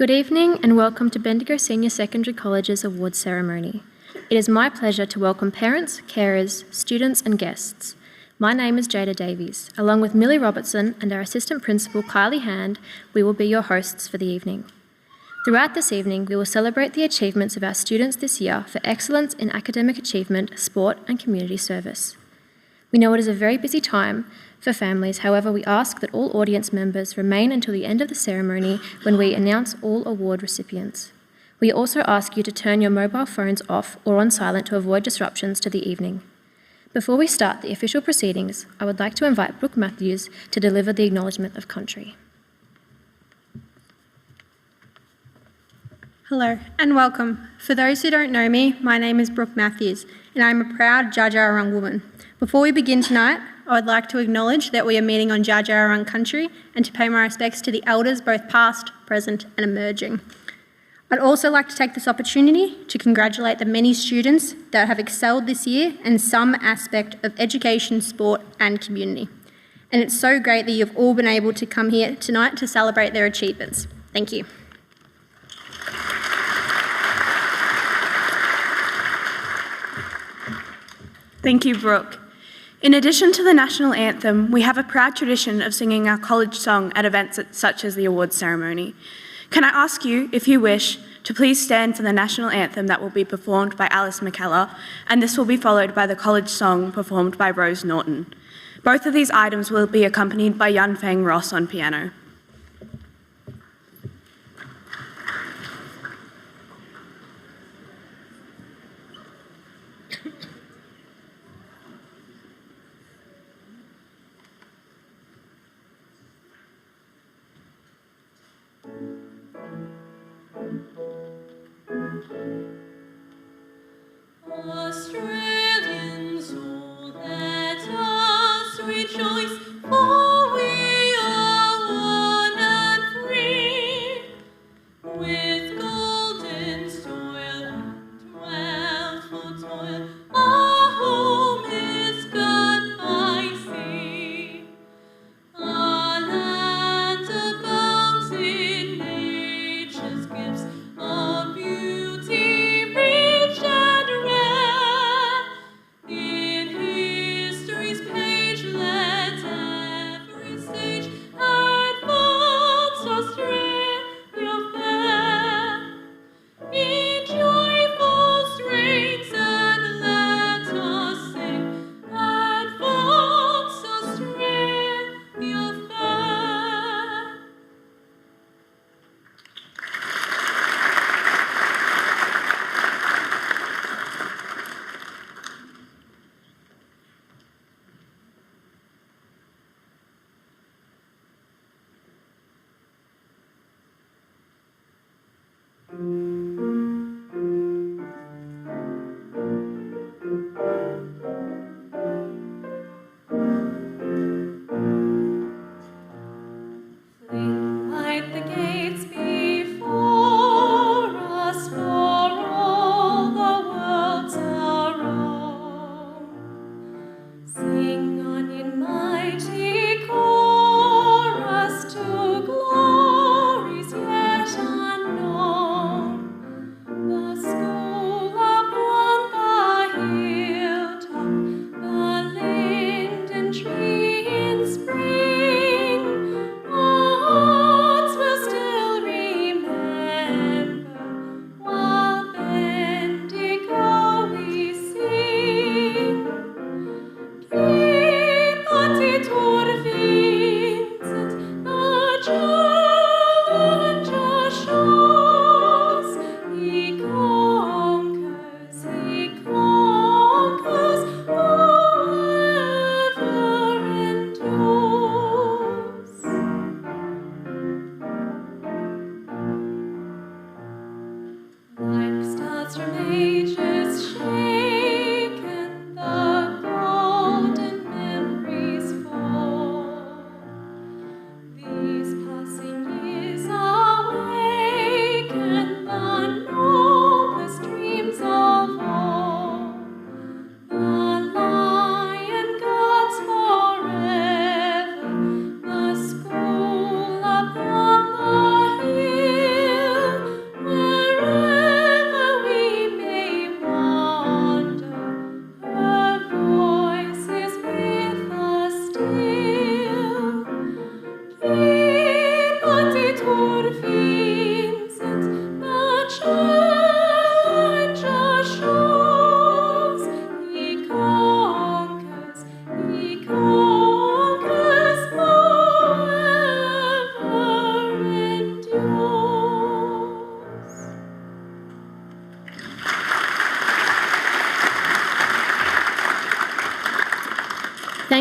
Good evening and welcome to Bendigo Senior Secondary College's awards ceremony. It is my pleasure to welcome parents, carers, students and guests. My name is Jada Davies. Along with Millie Robertson and our Assistant Principal Kylie Hand, we will be your hosts for the evening. Throughout this evening, we will celebrate the achievements of our students this year for excellence in academic achievement, sport and community service. We know it is a very busy time for families, however, we ask that all audience members remain until the end of the ceremony when we announce all award recipients. We also ask you to turn your mobile phones off or on silent to avoid disruptions to the evening. Before we start the official proceedings, I would like to invite Brooke Matthews to deliver the Acknowledgement of Country. Hello and welcome. For those who don't know me, my name is Brooke Matthews and I'm a proud Dja Dja Wurrung woman. Before we begin tonight, I would like to acknowledge that we are meeting on Dja Dja Wurrung country and to pay my respects to the elders, both past, present and emerging. I'd also like to take this opportunity to congratulate the many students that have excelled this year in some aspect of education, sport and community. And it's so great that you've all been able to come here tonight to celebrate their achievements. Thank you. Thank you, Brooke. In addition to the national anthem, we have a proud tradition of singing our college song at events such as the awards ceremony. Can I ask you, if you wish, to please stand for the national anthem that will be performed by Alice McKellar, and this will be followed by the college song performed by Rose Norton. Both of these items will be accompanied by Yun Feng Ross on piano. Australians, all let us rejoice, for we are one.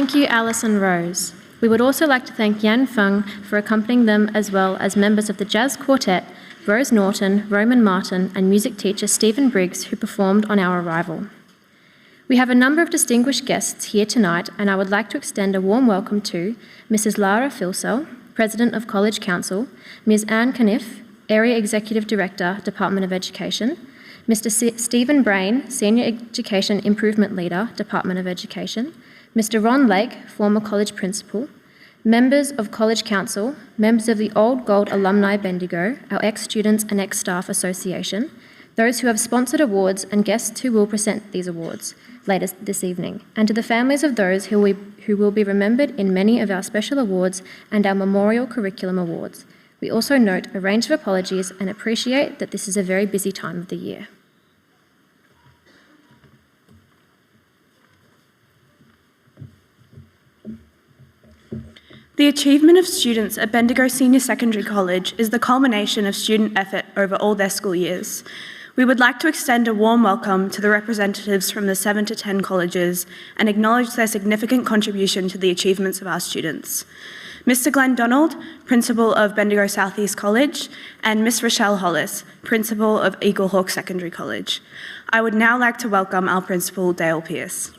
Thank you, Alice and Rose. We would also like to thank Yan Feng for accompanying them, as well as members of the Jazz Quartet, Rose Norton, Roman Martin, and music teacher Stephen Briggs, who performed on our arrival. We have a number of distinguished guests here tonight, and I would like to extend a warm welcome to Mrs. Lara Filsell, President of College Council, Ms. Anne Caniff, Area Executive Director, Department of Education, Mr. Stephen Brain, Senior Education Improvement Leader, Department of Education, Mr. Ron Lake, former college principal, members of College Council, members of the Old Gold Alumni Bendigo, our ex-students and ex-staff association, those who have sponsored awards and guests who will present these awards later this evening, and to the families of those who will be remembered in many of our special awards and our memorial curriculum awards. We also note a range of apologies and appreciate that this is a very busy time of the year. The achievement of students at Bendigo Senior Secondary College is the culmination of student effort over all their school years. We would like to extend a warm welcome to the representatives from the 7 to 10 colleges and acknowledge their significant contribution to the achievements of our students. Mr. Glenn Donald, Principal of Bendigo South East College, and Miss Rochelle Hollis, Principal of Eaglehawk Secondary College. I would now like to welcome our Principal, Dale Pearce.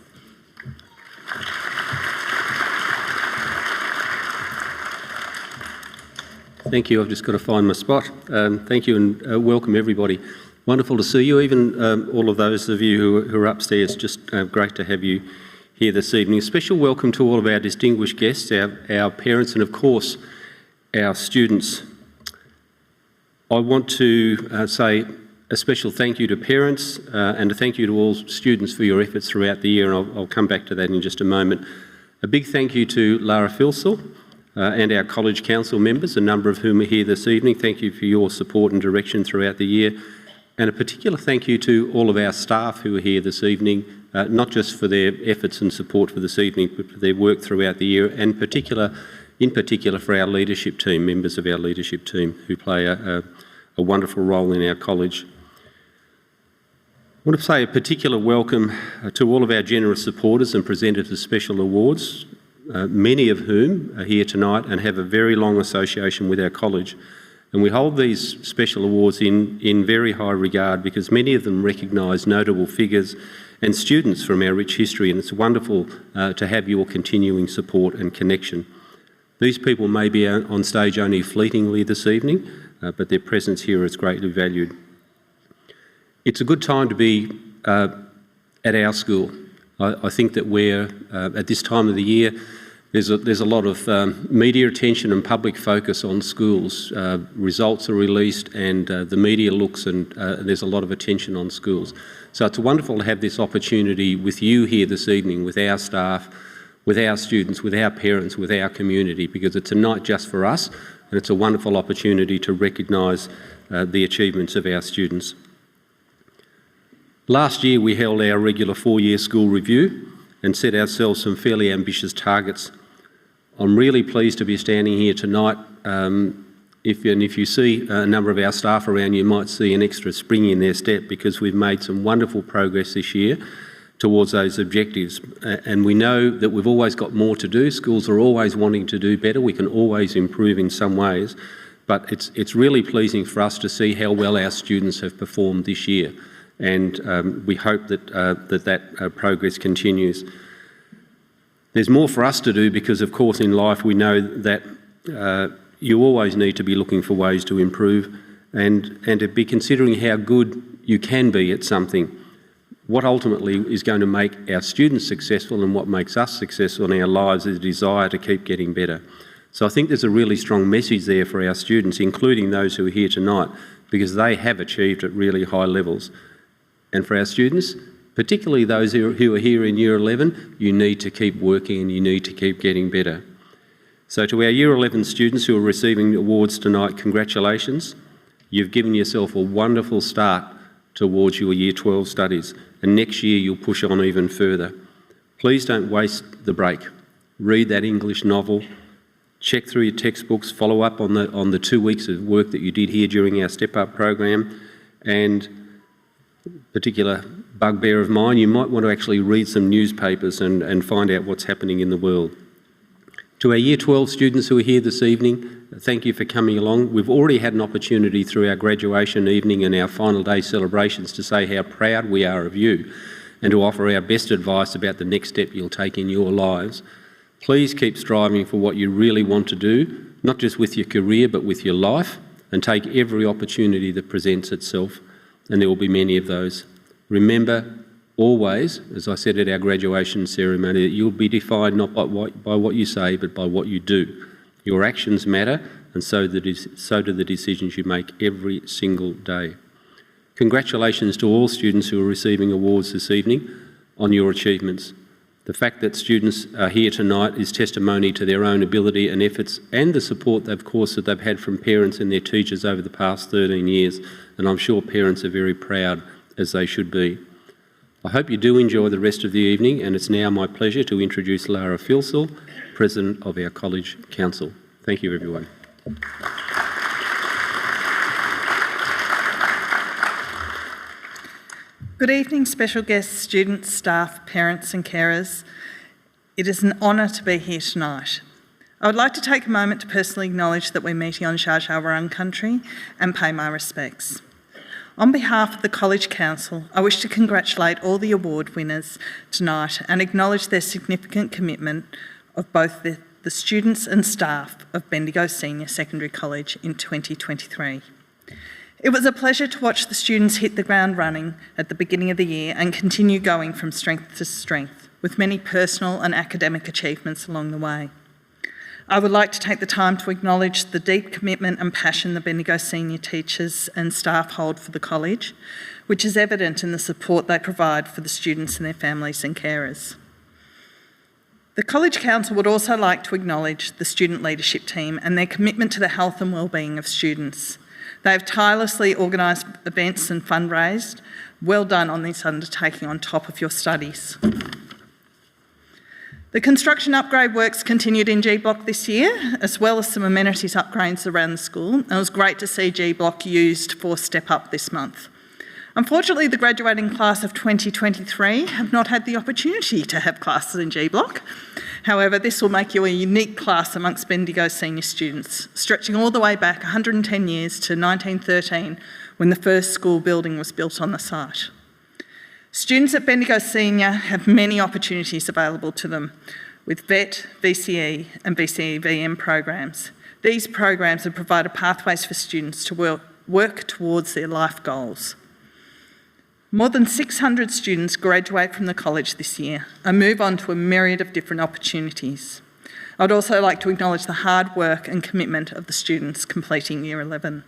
Thank you. I've just got to find my spot. Thank you and welcome everybody. Wonderful to see you, even all of those of you who are upstairs. Just great to have you here this evening. A special welcome to all of our distinguished guests, our parents and of course our students. I want to say a special thank you to parents and a thank you to all students for your efforts throughout the year, and I'll come back to that in just a moment. A big thank you to Lara Filsell and our College Council members, a number of whom are here this evening. Thank you for your support and direction throughout the year. And a particular thank you to all of our staff who are here this evening, not just for their efforts and support for this evening, but for their work throughout the year, and in particular for our leadership team, members of our leadership team who play a wonderful role in our college. I want to say a particular welcome to all of our generous supporters and presenters of special awards, many of whom are here tonight and have a very long association with our college. And we hold these special awards in very high regard because many of them recognise notable figures and students from our rich history, and it's wonderful to have your continuing support and connection. These people may be on stage only fleetingly this evening, but their presence here is greatly valued. It's a good time to be at our school. I think that we're, at this time of the year, there's a lot of media attention and public focus on schools. Results are released and the media looks, and there's a lot of attention on schools. So it's wonderful to have this opportunity with you here this evening, with our staff, with our students, with our parents, with our community, because it's a night just for us, and it's a wonderful opportunity to recognise the achievements of our students. Last year we held our regular 4-year school review and set ourselves some fairly ambitious targets. I'm really pleased to be standing here tonight. If you see a number of our staff around, you might see an extra spring in their step because we've made some wonderful progress this year towards those objectives. And we know that we've always got more to do. Schools are always wanting to do better. We can always improve in some ways. But it's really pleasing for us to see how well our students have performed this year. And we hope that progress continues. There's more for us to do because, of course, in life we know that you always need to be looking for ways to improve and to be considering how good you can be at something. What ultimately is going to make our students successful and what makes us successful in our lives is a desire to keep getting better. So I think there's a really strong message there for our students, including those who are here tonight, because they have achieved at really high levels. And for our students, particularly those who are here in Year 11, you need to keep working and you need to keep getting better. So to our Year 11 students who are receiving awards tonight, congratulations. You've given yourself a wonderful start towards your Year 12 studies, and next year you'll push on even further. Please don't waste the break. Read that English novel, check through your textbooks, follow up on the 2 weeks of work that you did here during our Step Up program, and particular bugbear of mine, you might want to actually read some newspapers and find out what's happening in the world. To our Year 12 students who are here this evening, thank you for coming along. We've already had an opportunity through our graduation evening and our final day celebrations to say how proud we are of you and to offer our best advice about the next step you'll take in your lives. Please keep striving for what you really want to do, not just with your career but with your life, and take every opportunity that presents itself, and there will be many of those. Remember always, as I said at our graduation ceremony, that you'll be defined not by what you say but by what you do. Your actions matter, and so do the decisions you make every single day. Congratulations to all students who are receiving awards this evening on your achievements. The fact that students are here tonight is testimony to their own ability and efforts and the support, of course, that they've had from parents and their teachers over the past 13 years, and I'm sure parents are very proud, as they should be. I hope you do enjoy the rest of the evening, and it's now my pleasure to introduce Lara Filsell, President of our College Council. Thank you, everyone. Good evening, special guests, students, staff, parents and carers. It is an honour to be here tonight. I would like to take a moment to personally acknowledge that we're meeting on Dja Dja Wurrung country and pay my respects. On behalf of the College Council, I wish to congratulate all the award winners tonight and acknowledge their significant commitment of both the students and staff of Bendigo Senior Secondary College in 2023. It was a pleasure to watch the students hit the ground running at the beginning of the year and continue going from strength to strength, with many personal and academic achievements along the way. I would like to take the time to acknowledge the deep commitment and passion the Bendigo senior teachers and staff hold for the college, which is evident in the support they provide for the students and their families and carers. The College Council would also like to acknowledge the student leadership team and their commitment to the health and wellbeing of students. They have tirelessly organised events and fundraised. Well done on this undertaking on top of your studies. The construction upgrade works continued in G Block this year, as well as some amenities upgrades around the school, and it was great to see G Block used for Step Up this month. Unfortunately, the graduating class of 2023 have not had the opportunity to have classes in G Block. However, this will make you a unique class amongst Bendigo senior students, stretching all the way back 110 years to 1913, when the first school building was built on the site. Students at Bendigo Senior have many opportunities available to them with VET, VCE and VCE VM programs. These programs have provided pathways for students to work towards their life goals. More than 600 students graduate from the college this year and move on to a myriad of different opportunities. I'd also like to acknowledge the hard work and commitment of the students completing Year 11.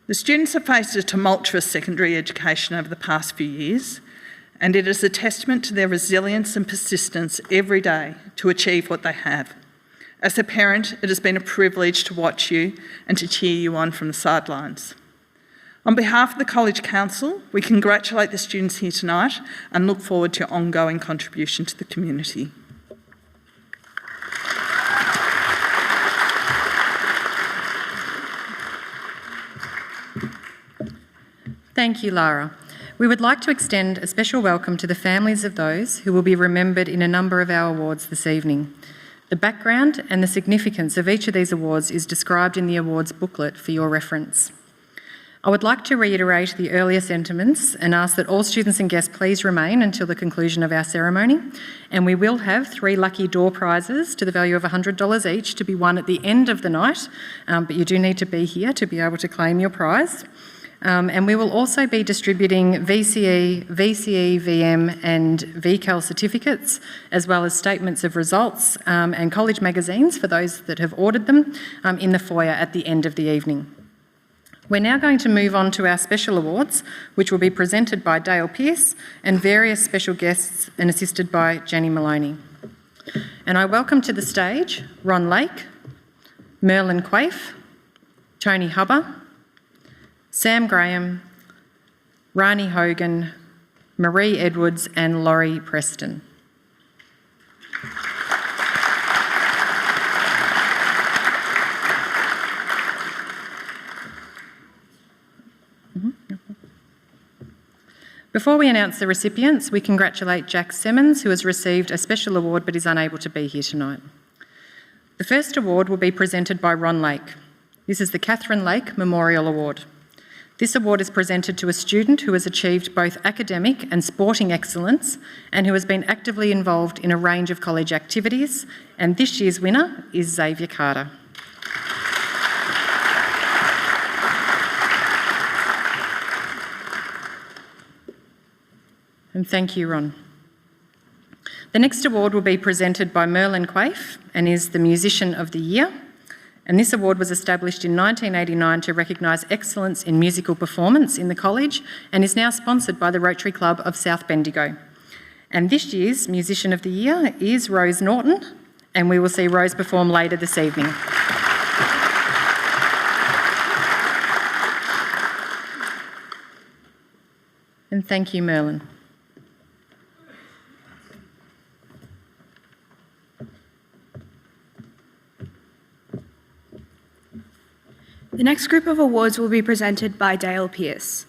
The students have faced a tumultuous secondary education over the past few years, and it is a testament to their resilience and persistence every day to achieve what they have. As a parent, it has been a privilege to watch you and to cheer you on from the sidelines. On behalf of the College Council, we congratulate the students here tonight and look forward to your ongoing contribution to the community. Thank you, Lara. We would like to extend a special welcome to the families of those who will be remembered in a number of our awards this evening. The background and the significance of each of these awards is described in the awards booklet for your reference. I would like to reiterate the earlier sentiments and ask that all students and guests please remain until the conclusion of our ceremony, and we will have 3 lucky door prizes to the value of $100 each to be won at the end of the night, but you do need to be here to be able to claim your prize. And we will also be distributing VCE, VCE, VM and VCAL certificates, as well as statements of results and college magazines for those that have ordered them in the foyer at the end of the evening. We're now going to move on to our special awards, which will be presented by Dale Pearce and various special guests and assisted by Jenny Maloney. And I welcome to the stage Ron Lake, Merlin Quaife, Tony Hubber, Sam Graham, Rani Hogan, Marie Edwards and Laurie Preston. Before we announce the recipients, we congratulate Jack Simmons, who has received a special award but is unable to be here tonight. The first award will be presented by Ron Lake. This is the Catherine Lake Memorial Award. This award is presented to a student who has achieved both academic and sporting excellence and who has been actively involved in a range of college activities, and this year's winner is Xavier Carter. And thank you, Ron. The next award will be presented by Merlin Quaife and is the Musician of the Year. And this award was established in 1989 to recognise excellence in musical performance in the college and is now sponsored by the Rotary Club of South Bendigo. And this year's Musician of the Year is Rose Norton, and we will see Rose perform later this evening. And thank you, Merlin. The next group of awards will be presented by Dale Pearce.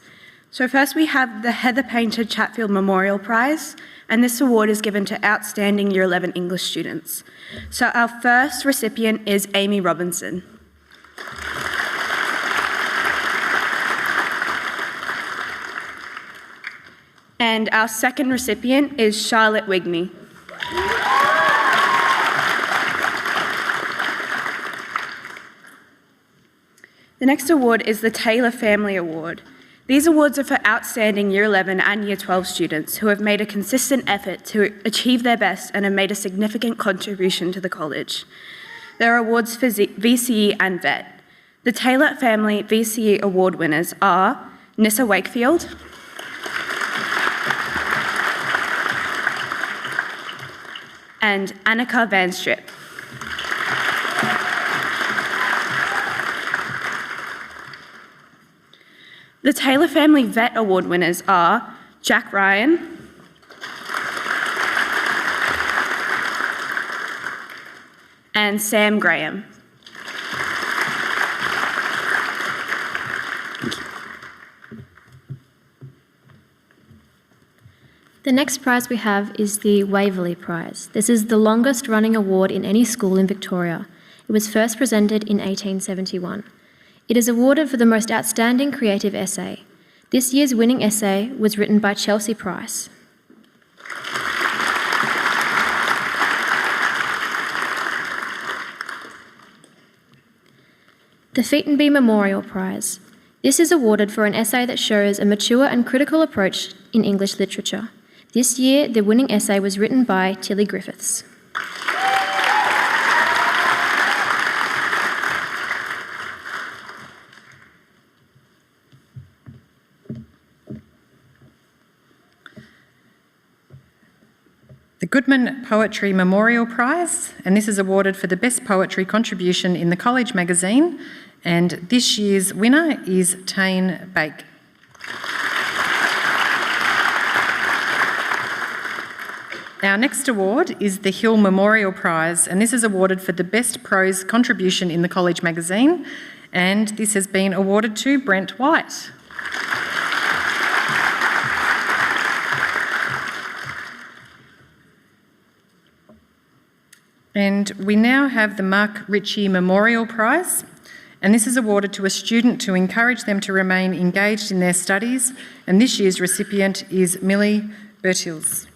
So first we have the Heather Painter Chatfield Memorial Prize, and this award is given to outstanding Year 11 English students. So our first recipient is Amy Robinson. And our second recipient is Charlotte Wigney. The next award is the Taylor Family Award. These awards are for outstanding Year 11 and Year 12 students who have made a consistent effort to achieve their best and have made a significant contribution to the college. There are awards for VCE and VET. The Taylor Family VCE Award winners are Nissa Wakefield, and Annika Van Strip. The Taylor Family Vet Award winners are Jack Ryan, and Sam Graham. The next prize we have is the Waverley Prize. This is the longest running award in any school in Victoria. It was first presented in 1871. It is awarded for the most outstanding creative essay. This year's winning essay was written by Chelsea Price. The Featonby Memorial Prize. This is awarded for an essay that shows a mature and critical approach in English literature. This year, the winning essay was written by Tilly Griffiths. The Goodman Poetry Memorial Prize, and this is awarded for the best poetry contribution in the college magazine, and this year's winner is Tane Bake. Our next award is the Hill Memorial Prize, and this is awarded for the best prose contribution in the college magazine, and this has been awarded to Brent White. And we now have the Mark Ritchie Memorial Prize, and this is awarded to a student to encourage them to remain engaged in their studies, and this year's recipient is Millie Bertels.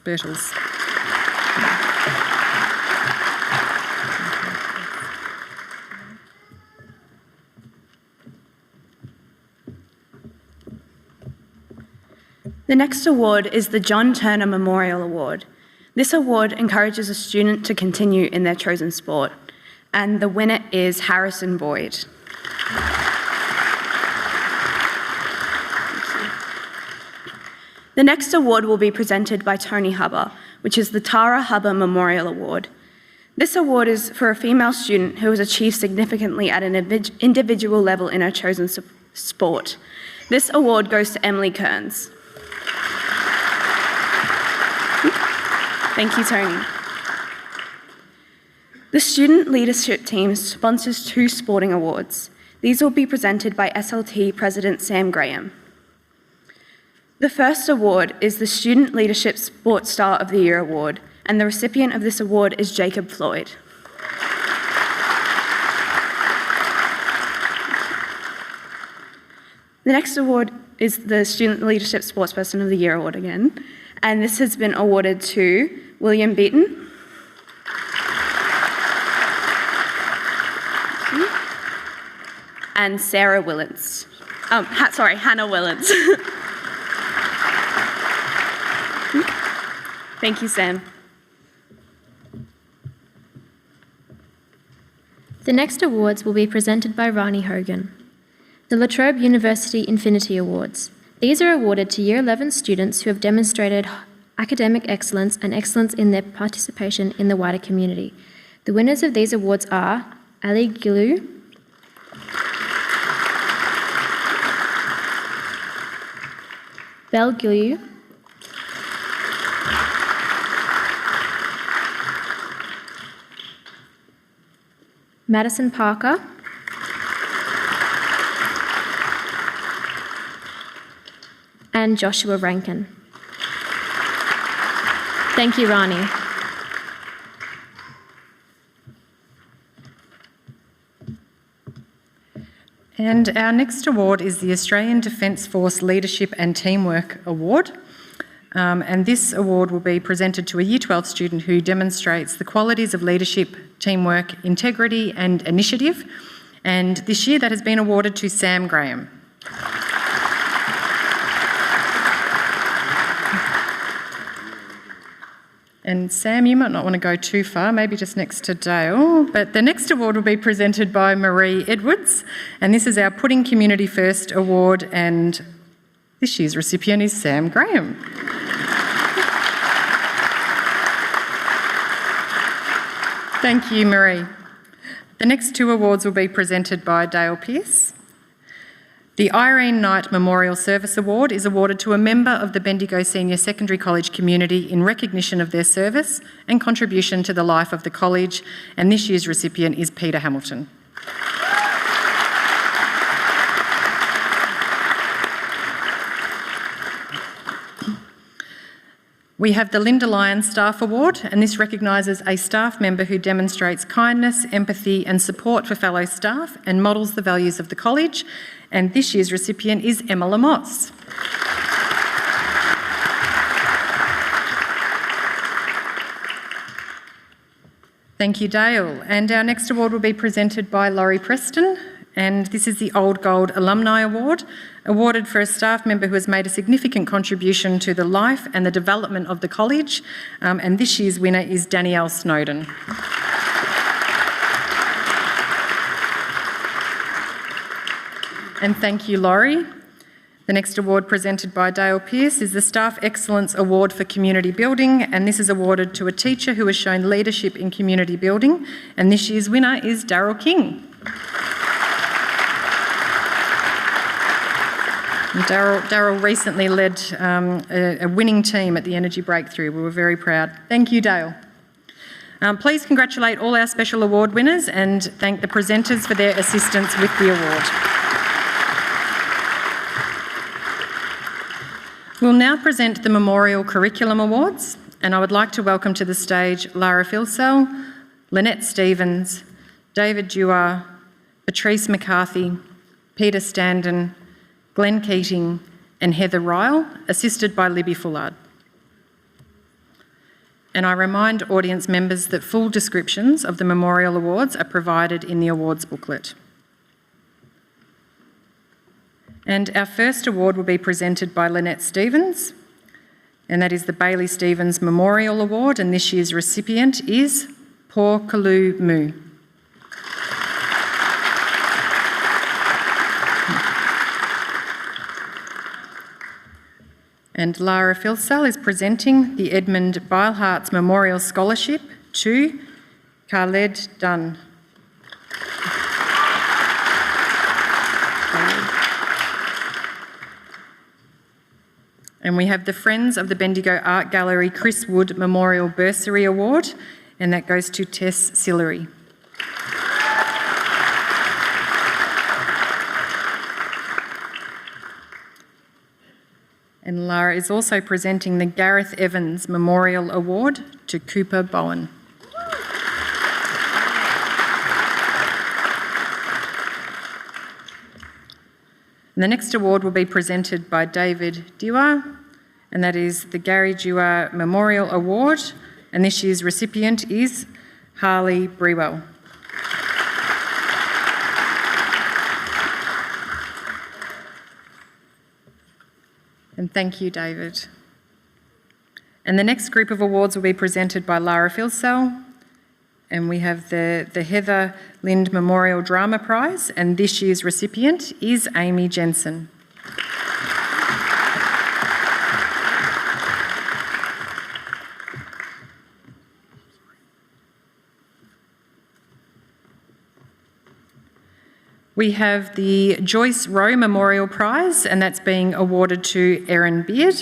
The next award is the John Turner Memorial Award. This award encourages a student to continue in their chosen sport, and the winner is Harrison Boyd. The next award will be presented by Tony Hubber, which is the Tara Hubber Memorial Award. This award is for a female student who has achieved significantly at an individual level in her chosen sport. This award goes to Emily Kearns. Thank you, Tony. The Student Leadership Team sponsors 2 sporting awards. These will be presented by SLT President Sam Graham. The first award is the Student Leadership Sports Star of the Year Award, and the recipient of this award is Jacob Floyd. The next award is the Student Leadership Sportsperson of the Year Award again, and this has been awarded to William Beaton, and Sarah Willits. Hannah Willits. Thank you, Sam. The next awards will be presented by Rani Hogan. The La Trobe University Infinity Awards. These are awarded to Year 11 students who have demonstrated academic excellence and excellence in their participation in the wider community. The winners of these awards are Ali Gilu, Belle Gilu, Madison Parker, and Joshua Rankin. Thank you, Rani. And our next award is the Australian Defence Force Leadership and Teamwork Award. And this award will be presented to a Year 12 student who demonstrates the qualities of leadership, teamwork, integrity and initiative. And this year that has been awarded to Sam Graham. And Sam, you might not want to go too far, maybe just next to Dale. But the next award will be presented by Marie Edwards. And this is our Putting Community First Award. And this year's recipient is Sam Graham. Thank you, Marie. The next two awards will be presented by Dale Pearce. The Irene Knight Memorial Service Award is awarded to a member of the Bendigo Senior Secondary College community in recognition of their service and contribution to the life of the college, and this year's recipient is Peter Hamilton. We have the Linda Lyons Staff Award, and this recognises a staff member who demonstrates kindness, empathy and support for fellow staff and models the values of the college. And this year's recipient is Emma Lamotte. Thank you, Dale. And our next award will be presented by Laurie Preston. And this is the Old Gold Alumni Award, awarded for a staff member who has made a significant contribution to the life and the development of the college. And this year's winner is Danielle Snowden. And thank you, Laurie. The next award presented by Dale Pearce is the Staff Excellence Award for Community Building, and this is awarded to a teacher who has shown leadership in community building. And this year's winner is Daryl King. Daryl recently led a winning team at the Energy Breakthrough. We were very proud. Thank you, Dale. Please congratulate all our special award winners and thank the presenters for their assistance with the award. We'll now present the Memorial Curriculum Awards, and I would like to welcome to the stage Lara Filsell, Lynette Stevens, David Dewar, Patrice McCarthy, Peter Standen, Glenn Keating and Heather Ryle, assisted by Libby Fullard. And I remind audience members that full descriptions of the Memorial Awards are provided in the awards booklet. And our first award will be presented by Lynette Stevens, and that is the Bailey Stevens Memorial Award, and this year's recipient is Paul Kalu Mu. And Lara Filsell is presenting the Edmund Beilhartz Memorial Scholarship to Khaled Dunn. And we have the Friends of the Bendigo Art Gallery Chris Wood Memorial Bursary Award, and that goes to Tess Sillery. And Lara is also presenting the Gareth Evans Memorial Award to Cooper Bowen. And the next award will be presented by David Dewar, and that is the Gary Dewar Memorial Award, and this year's recipient is Harley Brewell. And thank you, David. And the next group of awards will be presented by Lara Filsell, and we have the Heather Lind Memorial Drama Prize, and this year's recipient is Amy Jensen. We have the Joyce Rowe Memorial Prize, and that's being awarded to Erin Beard.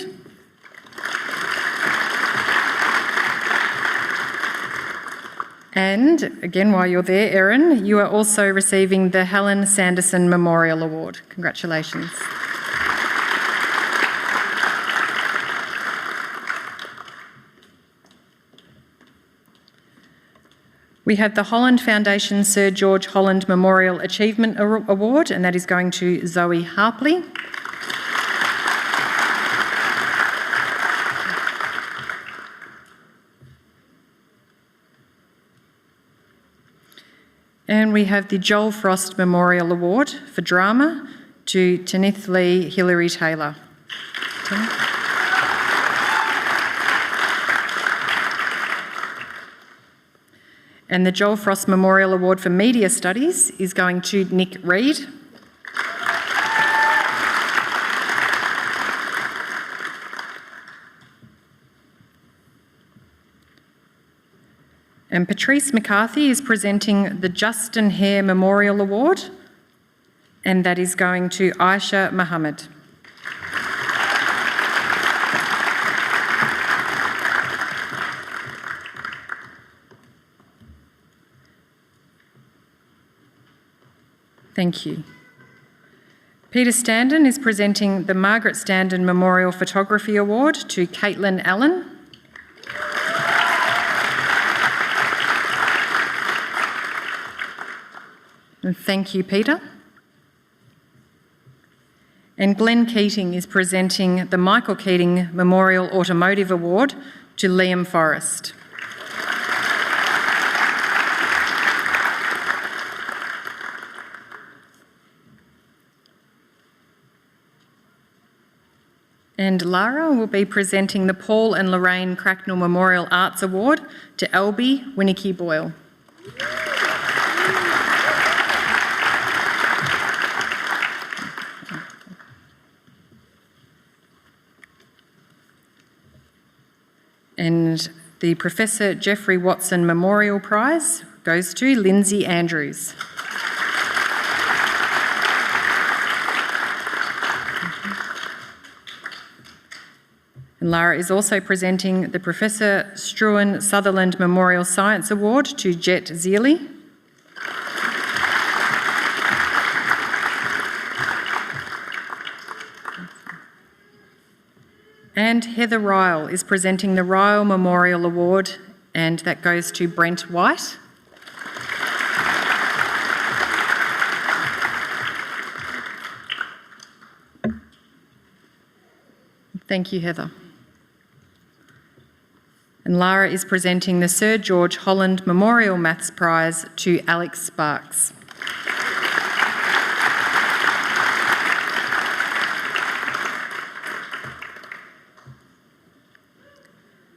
And again, while you're there, Erin, you are also receiving the Helen Sanderson Memorial Award. Congratulations. We have the Holland Foundation Sir George Holland Memorial Achievement Award, and that is going to Zoe Harpley. And we have the Joel Frost Memorial Award for Drama to Tanith Lee Hilary Taylor. And the Joel Frost Memorial Award for Media Studies is going to Nick Reid. And Patrice McCarthy is presenting the Justin Hare Memorial Award, and that is going to Aisha Mohammed. Thank you. Peter Standen is presenting the Margaret Standen Memorial Photography Award to Caitlin Allen. And thank you, Peter. And Glenn Keating is presenting the Michael Keating Memorial Automotive Award to Liam Forrest. And Lara will be presenting the Paul and Lorraine Cracknell Memorial Arts Award to Albie Winnicky Boyle. And the Professor Geoffrey Watson Memorial Prize goes to Lindsay Andrews. And Lara is also presenting the Professor Struan Sutherland Memorial Science Award to Jet Zealy. And Heather Ryle is presenting the Ryle Memorial Award, and that goes to Brent White. Thank you, Heather. And Lara is presenting the Sir George Holland Memorial Maths Prize to Alex Sparks.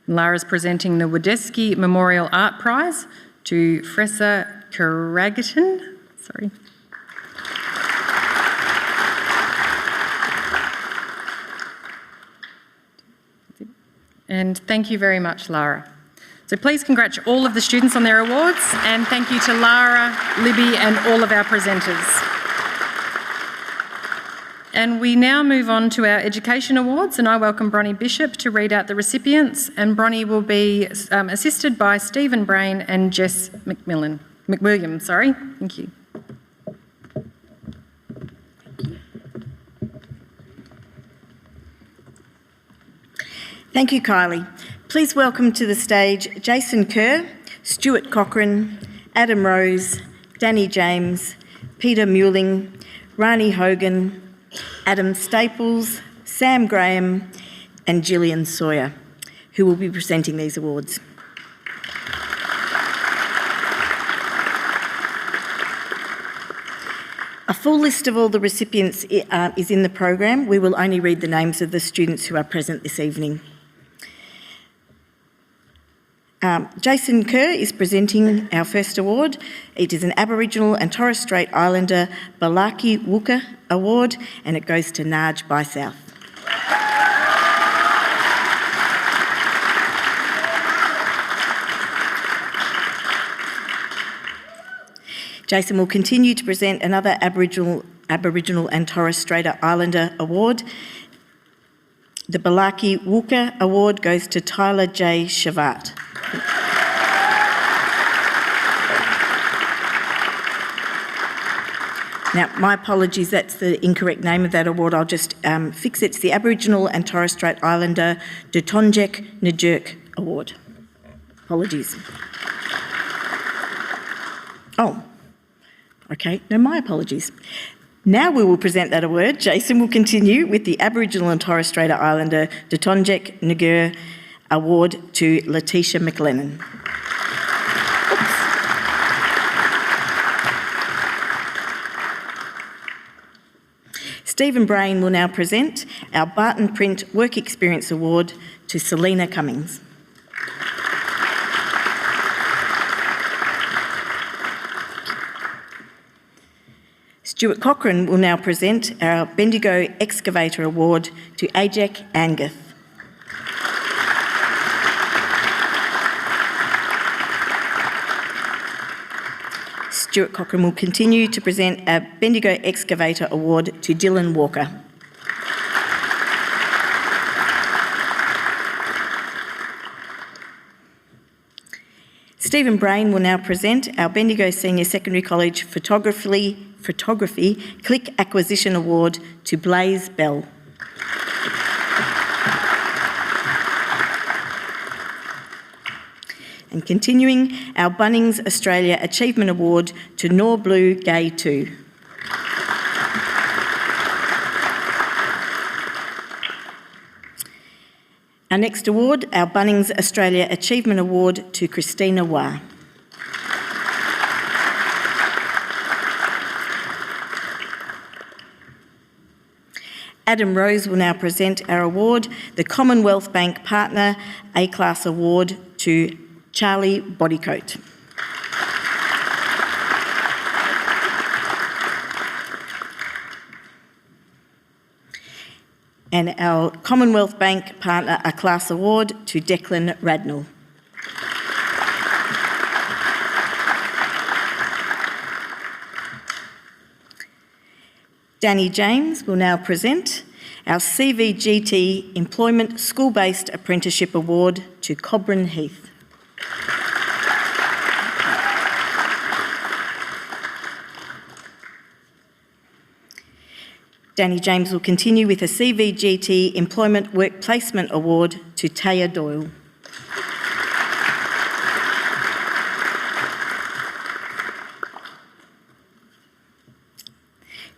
Lara's presenting the Wadesky Memorial Art Prize to Fressa Karagitan. Sorry. And thank you very much, Lara. So please congratulate all of the students on their awards, and thank you to Lara, Libby, and all of our presenters. And we now move on to our Education Awards, and I welcome Bronnie Bishop to read out the recipients, and Bronnie will be assisted by Stephen Brain and Jess McWilliam. Thank you. Thank you, Kylie. Please welcome to the stage Jason Kerr, Stuart Cochrane, Adam Rose, Danny James, Peter Mewling, Rani Hogan, Adam Staples, Sam Graham and Gillian Sawyer, who will be presenting these awards. A full list of all the recipients is in the program. We will only read the names of the students who are present this evening. Jason Kerr is presenting our first award. It is an Aboriginal and Torres Strait Islander Balaki Wooka Award, and it goes to Naj by South. Jason will continue to present another Aboriginal and Torres Strait Islander award. The Balaki Wooka Award goes to Tyler J. Shavat. Now, my apologies, that's the incorrect name of that award. I'll just fix it. It's the Aboriginal and Torres Strait Islander Dutonjek Njerk Award. Apologies. Oh. Okay, no, my apologies. Now we will present that award. Jason will continue with the Aboriginal and Torres Strait Islander Dutonjek Njerk Award to Letitia McLennan. Stephen Brain will now present our Barton Print Work Experience Award to Selena Cummings. Stuart Cochrane will now present our Bendigo Excavator Award to Ajak Angeth. Stuart Cochrane will continue to present our Bendigo Excavator Award to Dylan Walker. Stephen Brain will now present our Bendigo Senior Secondary College Photography Click Acquisition Award to Blaze Bell. And continuing, our Bunnings Australia Achievement Award to Nor Blue Gay 2. Our next award, our Bunnings Australia Achievement Award to Christina Wah. Adam Rose will now present our award, the Commonwealth Bank Partner A-Class Award to Charlie Bodycoat. And our Commonwealth Bank Partner A-Class Award to Declan Radnell. Danny James will now present our CVGT Employment School-Based Apprenticeship Award to Cobran Heath. Danny James will continue with a CVGT Employment Work Placement Award to Taya Doyle.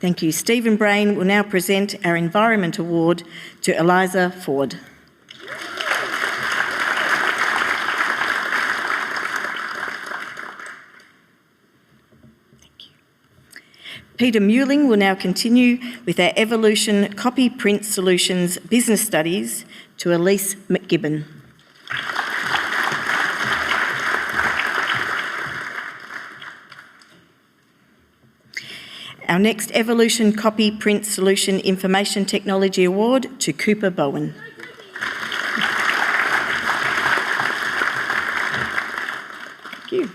Thank you. Stephen Brain will now present our Environment Award to Eliza Ford. Thank you. Peter Mewling will now continue with our Evolution Copy Print Solutions Business Studies to Elise McGibbon. Our next Evolution Copy Print Solution Information Technology Award to Cooper Bowen. Thank you.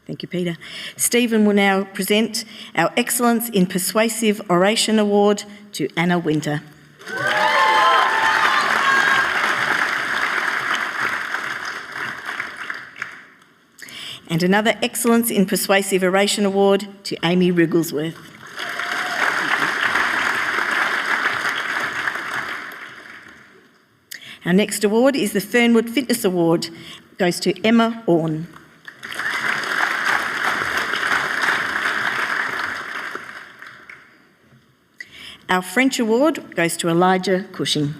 Thank you, Peter. Stephen will now present our Excellence in Persuasive Oration Award to Anna Winter. And another Excellence in Persuasive Oration Award to Amy Wrigglesworth. Our next award is the Fernwood Fitness Award. It goes to Emma Orne. Our French Award goes to Elijah Cushing.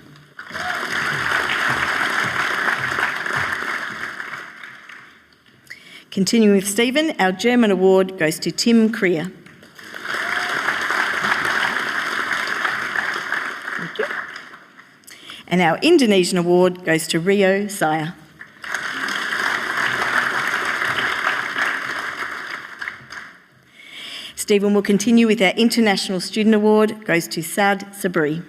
Continuing with Stephen, our German Award goes to Tim Creer. Thank you. And our Indonesian Award goes to Rio Saya. Stephen will continue with our International Student Award, goes to Saad Sabri.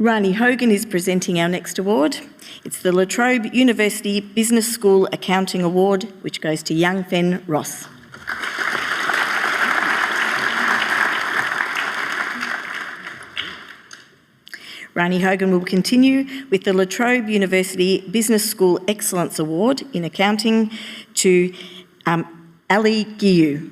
Rani Hogan is presenting our next award. It's the La Trobe University Business School Accounting Award, which goes to Young Fen Ross. Rani Hogan will continue with the La Trobe University Business School Excellence Award in Accounting to Ali Giyu.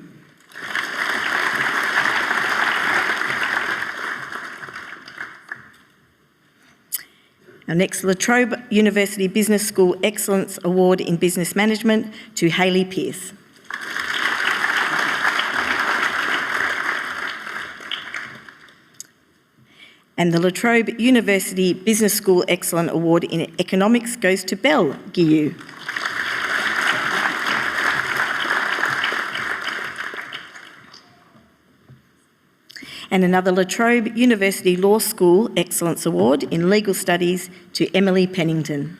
Our next La Trobe University Business School Excellence Award in Business Management to Hayley Pearce. And the La Trobe University Business School Excellence Award in Economics goes to Belle Giyu. And another La Trobe University Law School Excellence Award in Legal Studies to Emily Pennington.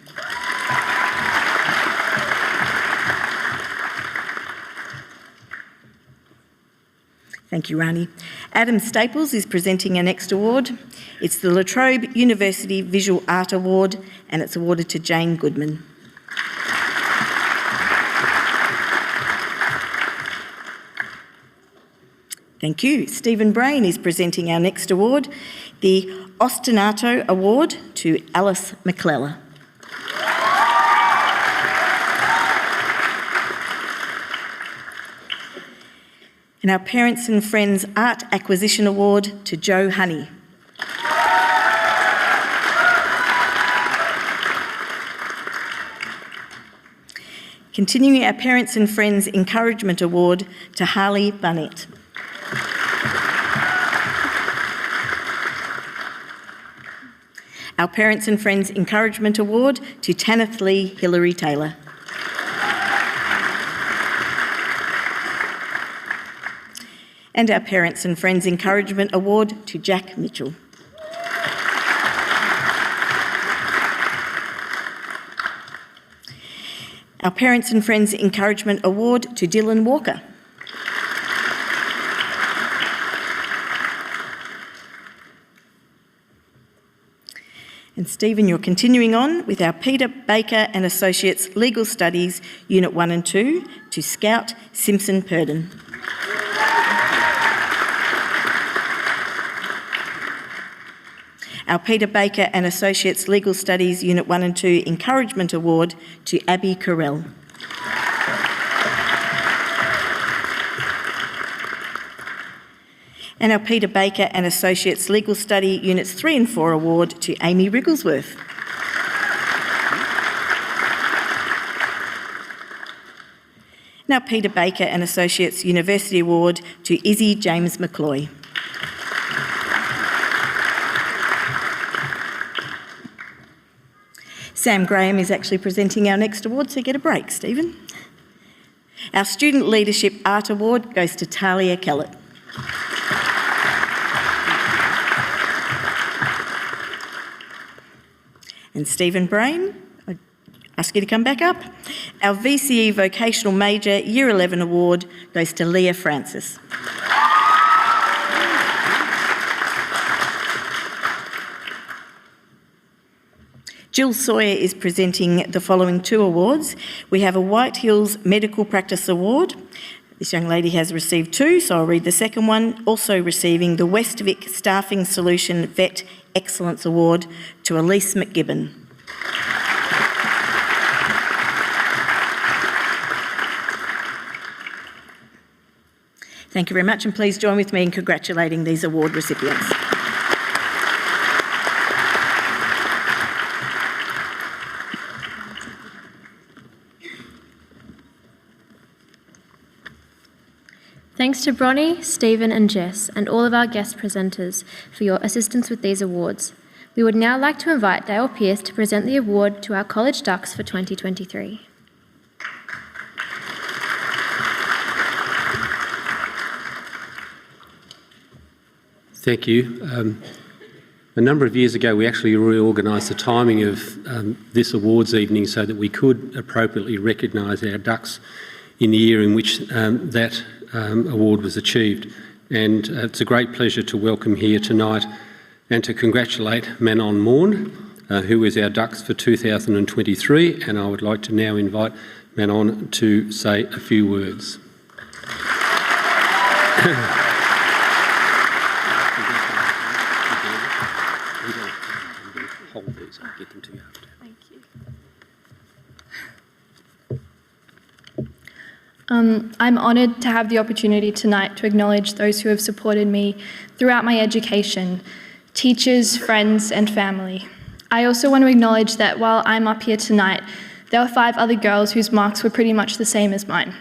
Thank you, Rani. Adam Staples is presenting our next award. It's the La Trobe University Visual Art Award, and it's awarded to Jane Goodman. Thank you. Stephen Brain is presenting our next award, the Ostinato Award to Alice McClellan. And our Parents and Friends Art Acquisition Award to Joe Honey. Continuing our Parents and Friends Encouragement Award to Harley Barnett. Our Parents and Friends Encouragement Award to Tanith Lee Hilary Taylor. And our Parents and Friends Encouragement Award to Jack Mitchell. Our Parents and Friends Encouragement Award to Dylan Walker. And Stephen, you're continuing on with our Peter Baker and Associates Legal Studies Unit 1 and 2 to Scout Simpson Purdon. Our Peter Baker and Associates Legal Studies Unit 1 and 2 Encouragement Award to Abby Carell. And our Peter Baker and Associates Legal Study Units 3 and 4 Award to Amy Wrigglesworth. And our Peter Baker and Associates University Award to Izzy James McCloy. Sam Graham is actually presenting our next award, so get a break, Stephen. Our Student Leadership Art Award goes to Talia Kellett. And Stephen Brain, I ask you to come back up. Our VCE Vocational Major Year 11 Award goes to Leah Francis. Jill Sawyer is presenting the following two awards. We have a White Hills Medical Practice Award. This young lady has received two, so I'll read the second one. Also receiving the West Vic Staffing Solution Vet Excellence Award to Elise McGibbon. Thank you very much, and please join with me in congratulating these award recipients. Thanks to Bronnie, Stephen and Jess, and all of our guest presenters for your assistance with these awards. We would now like to invite Dale Pearce to present the award to our College Ducks for 2023. Thank you. A number of years ago, we actually reorganised the timing of this awards evening so that we could appropriately recognise our Ducks in the year in which that award was achieved. And it's a great pleasure to welcome here tonight and to congratulate Manon Morn, who is our Ducks for 2023. And I would like to now invite Manon to say a few words. Hold these, I'll get them to you after. Thank you. I'm honoured to have the opportunity tonight to acknowledge those who have supported me throughout my education, teachers, friends and family. I also want to acknowledge that while I'm up here tonight, there were 5 other girls whose marks were pretty much the same as mine.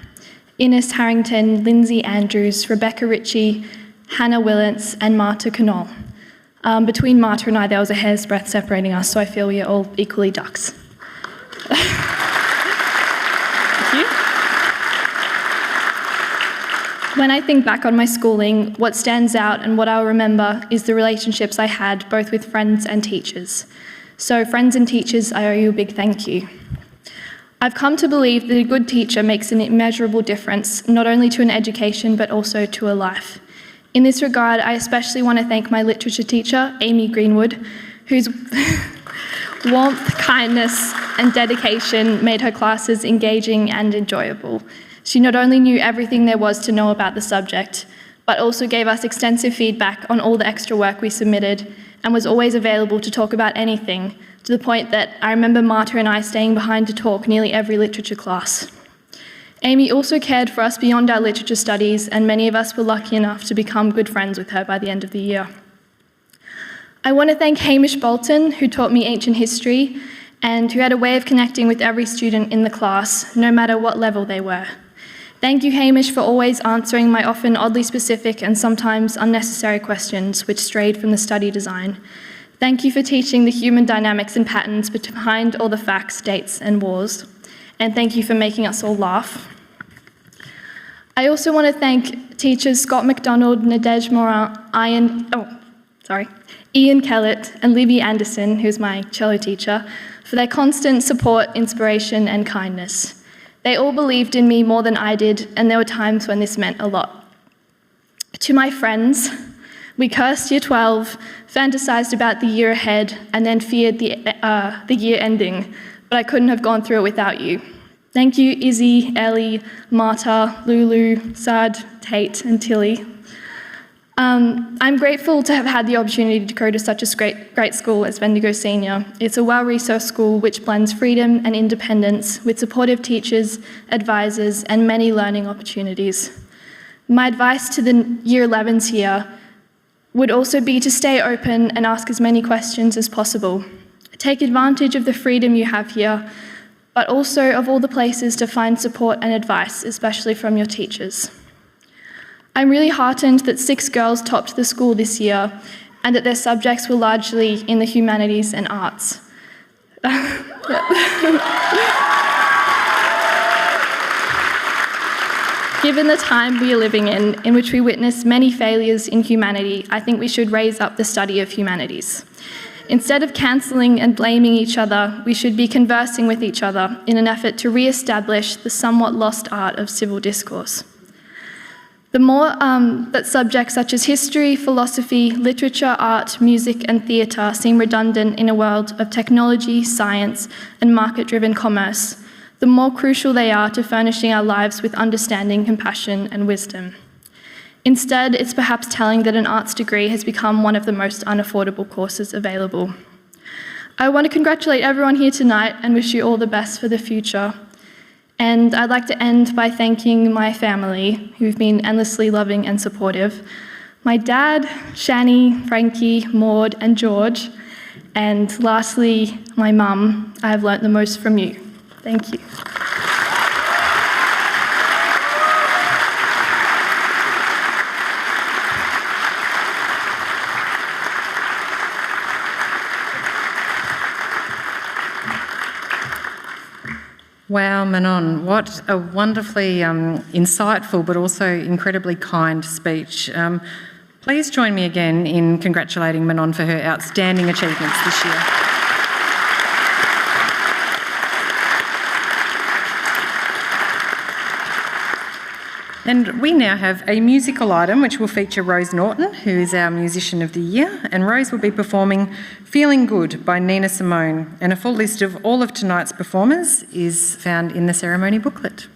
Ines Harrington, Lindsay Andrews, Rebecca Ritchie, Hannah Willants and Marta Knoll. Between Marta and I, there was a hair's breadth separating us, so I feel we are all equally Ducks. Thank you. When I think back on my schooling, what stands out and what I'll remember is the relationships I had both with friends and teachers. So friends and teachers, I owe you a big thank you. I've come to believe that a good teacher makes an immeasurable difference, not only to an education, but also to a life. In this regard, I especially want to thank my literature teacher, Amy Greenwood, whose warmth, kindness and dedication made her classes engaging and enjoyable. She not only knew everything there was to know about the subject, but also gave us extensive feedback on all the extra work we submitted and was always available to talk about anything, to the point that I remember Marta and I staying behind to talk nearly every literature class. Amy also cared for us beyond our literature studies, and many of us were lucky enough to become good friends with her by the end of the year. I want to thank Hamish Bolton, who taught me ancient history and who had a way of connecting with every student in the class, no matter what level they were. Thank you, Hamish, for always answering my often oddly specific and sometimes unnecessary questions which strayed from the study design. Thank you for teaching the human dynamics and patterns behind all the facts, dates and wars. And thank you for making us all laugh. I also want to thank teachers Scott McDonald, Nadej Morin, Ian Kellett and Libby Anderson, who's my cello teacher, for their constant support, inspiration and kindness. They all believed in me more than I did, and there were times when this meant a lot. To my friends, we cursed Year 12, fantasised about the year ahead, and then feared the year ending, but I couldn't have gone through it without you. Thank you, Izzy, Ellie, Marta, Lulu, Sad, Tate, and Tilly. I'm grateful to have had the opportunity to go to such a great school as Bendigo Senior. It's a well-resourced school which blends freedom and independence with supportive teachers, advisors, and many learning opportunities. My advice to the Year 11s here would also be to stay open and ask as many questions as possible. Take advantage of the freedom you have here, but also of all the places to find support and advice, especially from your teachers. I'm really heartened that 6 girls topped the school this year and that their subjects were largely in the humanities and arts. Given the time we are living in which we witness many failures in humanity, I think we should raise up the study of humanities. Instead of cancelling and blaming each other, we should be conversing with each other in an effort to re-establish the somewhat lost art of civil discourse. The more that subjects such as history, philosophy, literature, art, music and theatre seem redundant in a world of technology, science and market-driven commerce, the more crucial they are to furnishing our lives with understanding, compassion and wisdom. Instead, it's perhaps telling that an arts degree has become one of the most unaffordable courses available. I want to congratulate everyone here tonight and wish you all the best for the future. And I'd like to end by thanking my family, who've been endlessly loving and supportive. My dad, Shani, Frankie, Maud and George. And lastly, my mum. I have learnt the most from you. Thank you. Wow, Manon, what a wonderfully insightful but also incredibly kind speech. Please join me again in congratulating Manon for her outstanding achievements this year. And we now have a musical item which will feature Rose Norton, who is our Musician of the Year, and Rose will be performing Feeling Good by Nina Simone, and a full list of all of tonight's performers is found in the ceremony booklet.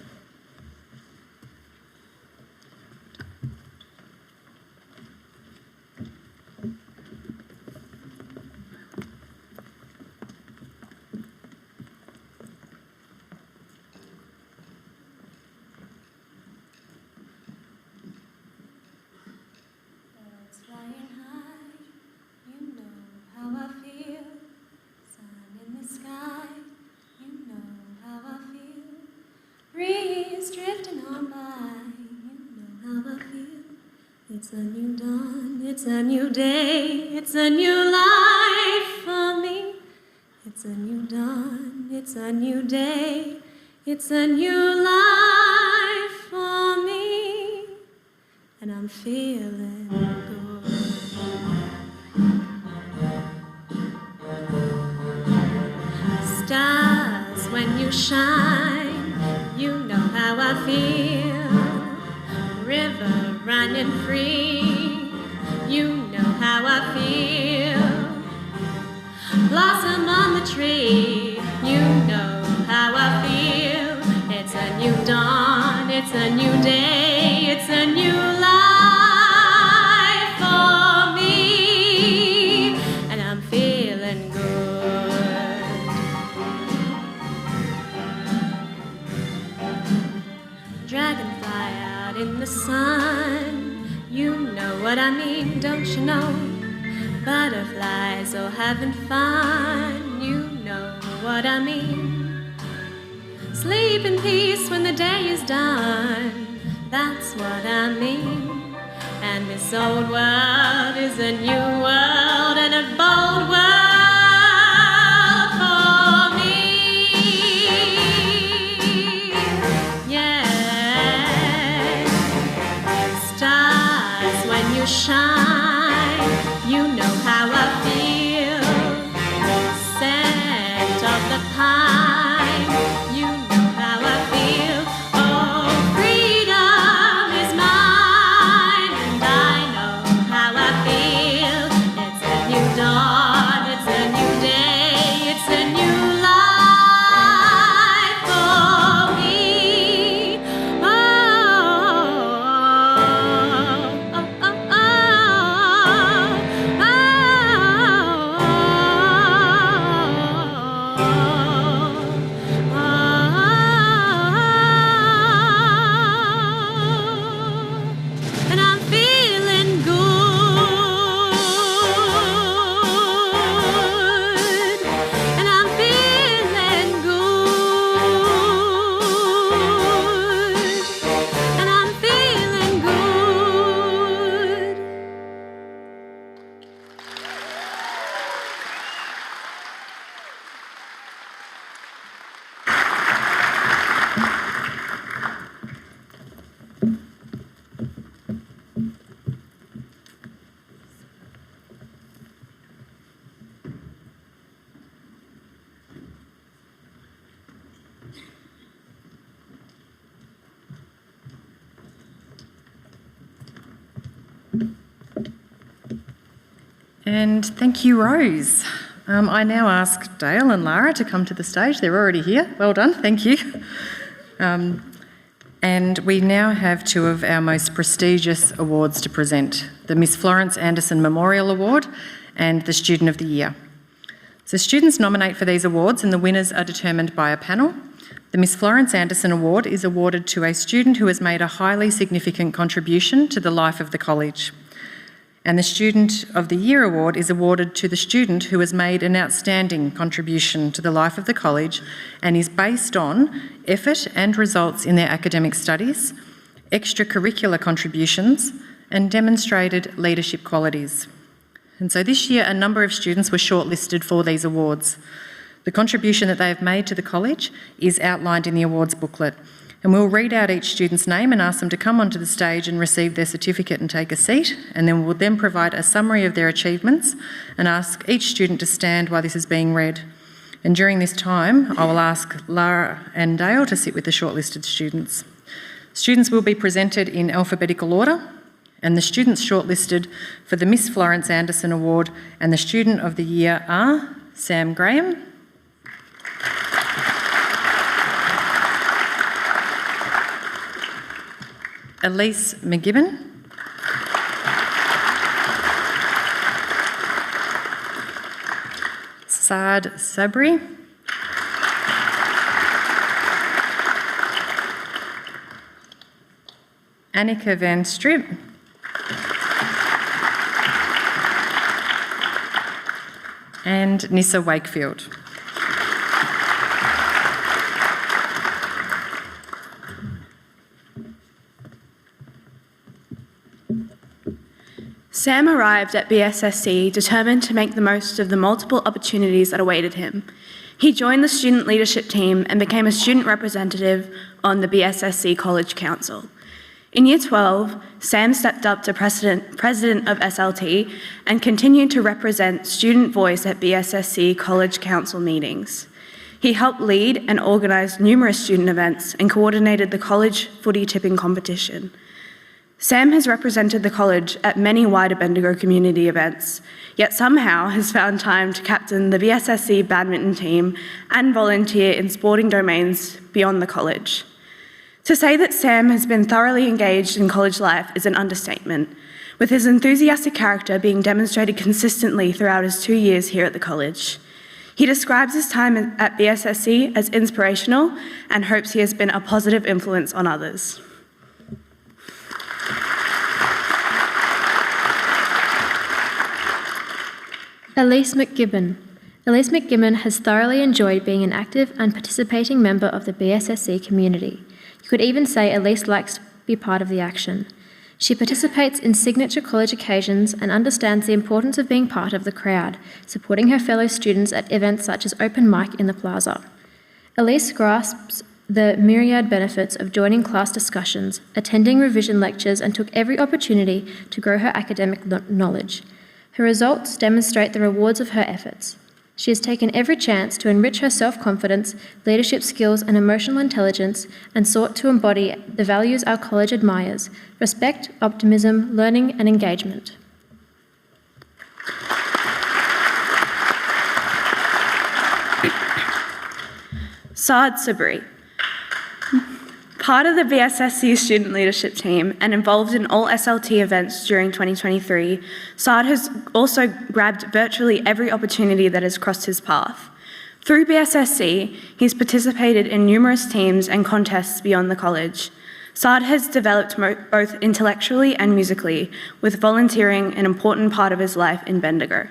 It's a new dawn, it's a new day, it's a new life for me. It's a new dawn, it's a new day, it's a new life for me. And I'm feeling good. Stars, when you shine, you know how I feel. River running free, you know how I feel. Blossom on the tree, you know how I feel. It's a new dawn, it's a new day, it's a new life for me. And I'm feeling good. Dragonfly out in the sun, you know what I mean, don't you know? Butterflies all having fun, you know what I mean. Sleep in peace when the day is done, that's what I mean. And this old world is a new world and a bold world for me. Yeah. Stars, when you shine, you know how I feel. Scent of the pine, you know how I feel. Oh, freedom is mine, and I know how I feel. It's a new dawn, it's a new day, it's a new life for me. Oh, oh, oh, oh, oh. And I'm feeling good. And I'm feeling good. And I'm feeling good. And thank you, Rose. I now ask Dale and Lara to come to the stage. They're already here. Well done, thank you. And we now have two of our most prestigious awards to present, the Miss Florence Anderson Memorial Award and the Student of the Year. So students nominate for these awards and the winners are determined by a panel. The Miss Florence Anderson Award is awarded to a student who has made a highly significant contribution to the life of the college. And the Student of the Year Award is awarded to the student who has made an outstanding contribution to the life of the college and is based on effort and results in their academic studies, extracurricular contributions, and demonstrated leadership qualities. And so this year, a number of students were shortlisted for these awards. The contribution that they have made to the college is outlined in the awards booklet. And we'll read out each student's name and ask them to come onto the stage and receive their certificate and take a seat. And then we'll then provide a summary of their achievements and ask each student to stand while this is being read. And during this time, I will ask Lara and Dale to sit with the shortlisted students. Students will be presented in alphabetical order, and the students shortlisted for the Miss Florence Anderson Award and the Student of the Year are Sam Graham, Elise McGibbon, Saad Sabri, Annika van Strip, and Nissa Wakefield. Sam arrived at BSSC determined to make the most of the multiple opportunities that awaited him. He joined the student leadership team and became a student representative on the BSSC College Council. In Year 12, Sam stepped up to president of SLT and continued to represent student voice at BSSC College Council meetings. He helped lead and organise numerous student events and coordinated the college footy tipping competition. Sam has represented the college at many wider Bendigo community events, yet somehow has found time to captain the BSSC badminton team and volunteer in sporting domains beyond the college. To say that Sam has been thoroughly engaged in college life is an understatement, with his enthusiastic character being demonstrated consistently throughout his 2 years here at the college. He describes his time at BSSC as inspirational and hopes he has been a positive influence on others. Elise McGibbon. Elise McGibbon has thoroughly enjoyed being an active and participating member of the BSSC community. You could even say Elise likes to be part of the action. She participates in signature college occasions and understands the importance of being part of the crowd, supporting her fellow students at events such as Open Mic in the Plaza. Elise grasps the myriad benefits of joining class discussions, attending revision lectures, and took every opportunity to grow her academic knowledge. Her results demonstrate the rewards of her efforts. She has taken every chance to enrich her self-confidence, leadership skills, and emotional intelligence, and sought to embody the values our college admires: respect, optimism, learning, and engagement. Saad Sabri. Part of the BSSC student leadership team and involved in all SLT events during 2023, Saad has also grabbed virtually every opportunity that has crossed his path. Through BSSC, he's participated in numerous teams and contests beyond the college. Saad has developed both intellectually and musically, with volunteering an important part of his life in Bendigo.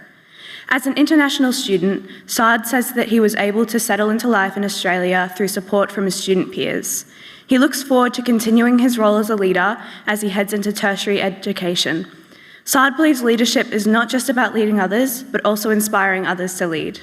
As an international student, Saad says that he was able to settle into life in Australia through support from his student peers. He looks forward to continuing his role as a leader as he heads into tertiary education. Saad believes leadership is not just about leading others, but also inspiring others to lead.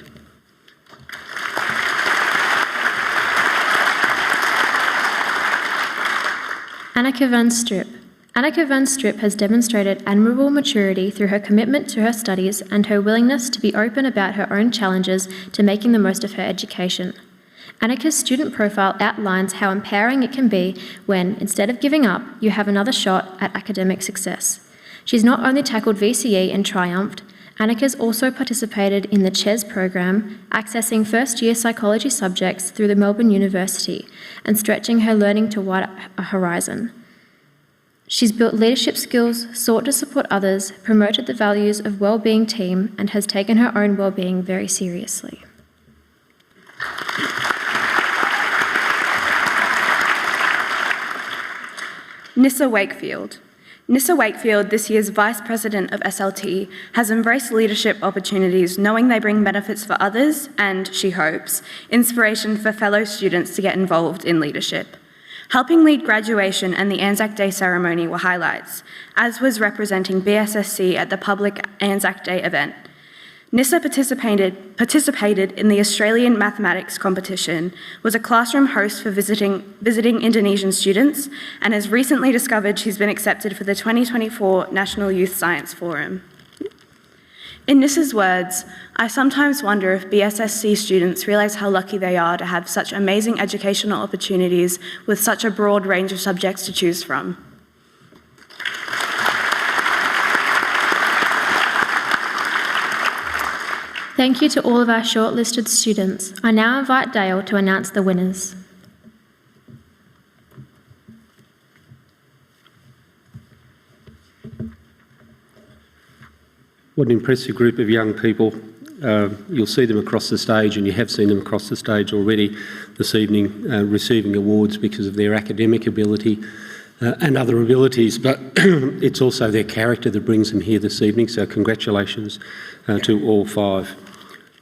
Annika van Strip. Annika van Strip has demonstrated admirable maturity through her commitment to her studies and her willingness to be open about her own challenges to making the most of her education. Annika's student profile outlines how empowering it can be when, instead of giving up, you have another shot at academic success. She's not only tackled VCE and triumphed, Annika's also participated in the CHES program, accessing first-year psychology subjects through the Melbourne University and stretching her learning to wide a horizon. She's built leadership skills, sought to support others, promoted the values of well-being team, and has taken her own well-being very seriously. Nissa Wakefield. Nissa Wakefield, this year's Vice President of SLT, has embraced leadership opportunities knowing they bring benefits for others and, she hopes, inspiration for fellow students to get involved in leadership. Helping lead graduation and the Anzac Day ceremony were highlights, as was representing BSSC at the public Anzac Day event. Nissa participated in the Australian Mathematics competition, was a classroom host for visiting Indonesian students, and has recently discovered she's been accepted for the 2024 National Youth Science Forum. In Nissa's words, I sometimes wonder if BSSC students realise how lucky they are to have such amazing educational opportunities with such a broad range of subjects to choose from. Thank you to all of our shortlisted students. I now invite Dale to announce the winners. What an impressive group of young people. You'll see them across the stage, and you have seen them across the stage already this evening, receiving awards because of their academic ability and other abilities, but it's also their character that brings them here this evening, so congratulations to all 5.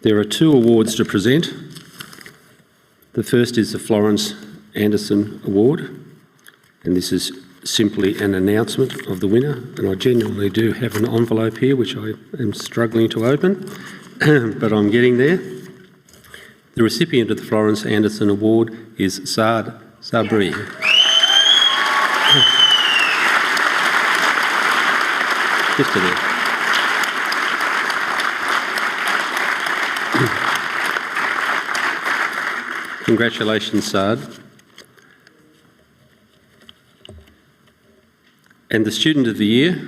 There are 2 awards to present. The first is the Florence Anderson Award, and this is simply an announcement of the winner, and I genuinely do have an envelope here which I am struggling to open, but I'm getting there. The recipient of the Florence Anderson Award is Saad Sabri. Just a minute. Congratulations, Saad. And the Student of the Year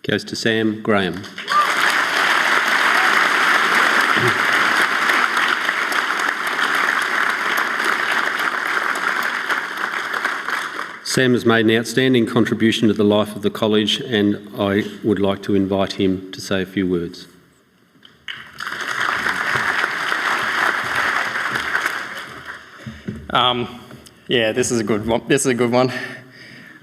goes to Sam Graham. Sam has made an outstanding contribution to the life of the college, and I would like to invite him to say a few words. This is a good one.